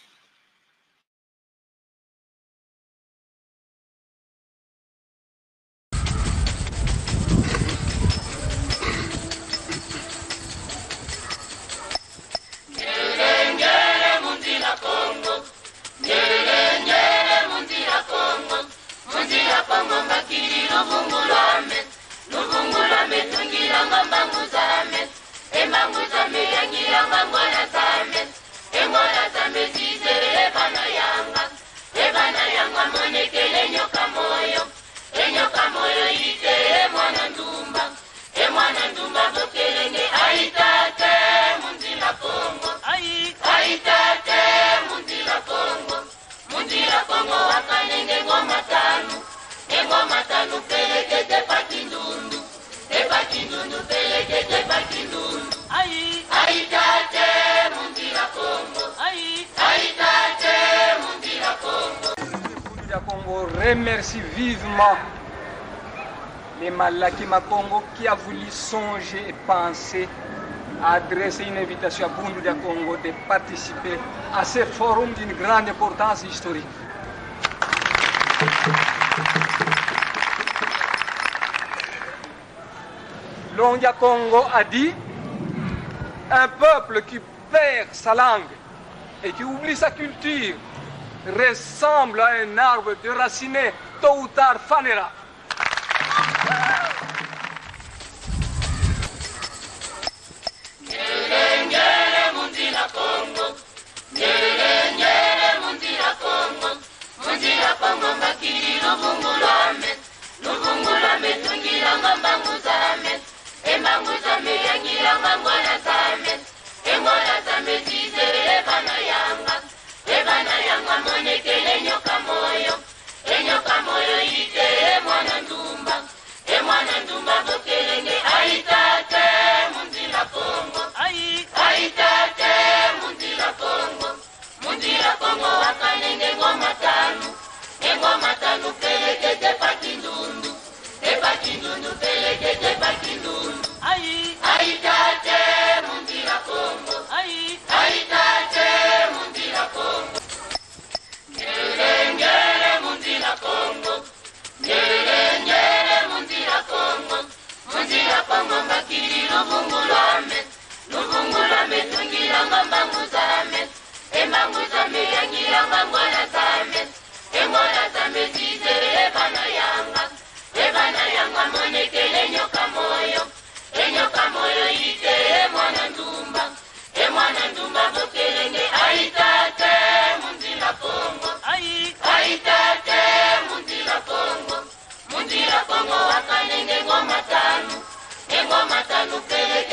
Remercie vivement les Malakima Congo qui a voulu songer et penser à adresser une invitation à Bundu Congo de participer à ce forum d'une grande importance historique. Longia Congo a dit: un peuple qui perd sa langue et qui oublie sa culture ressemble à un arbre déraciné, tôt ou tard fanera. Ngoma tanu pele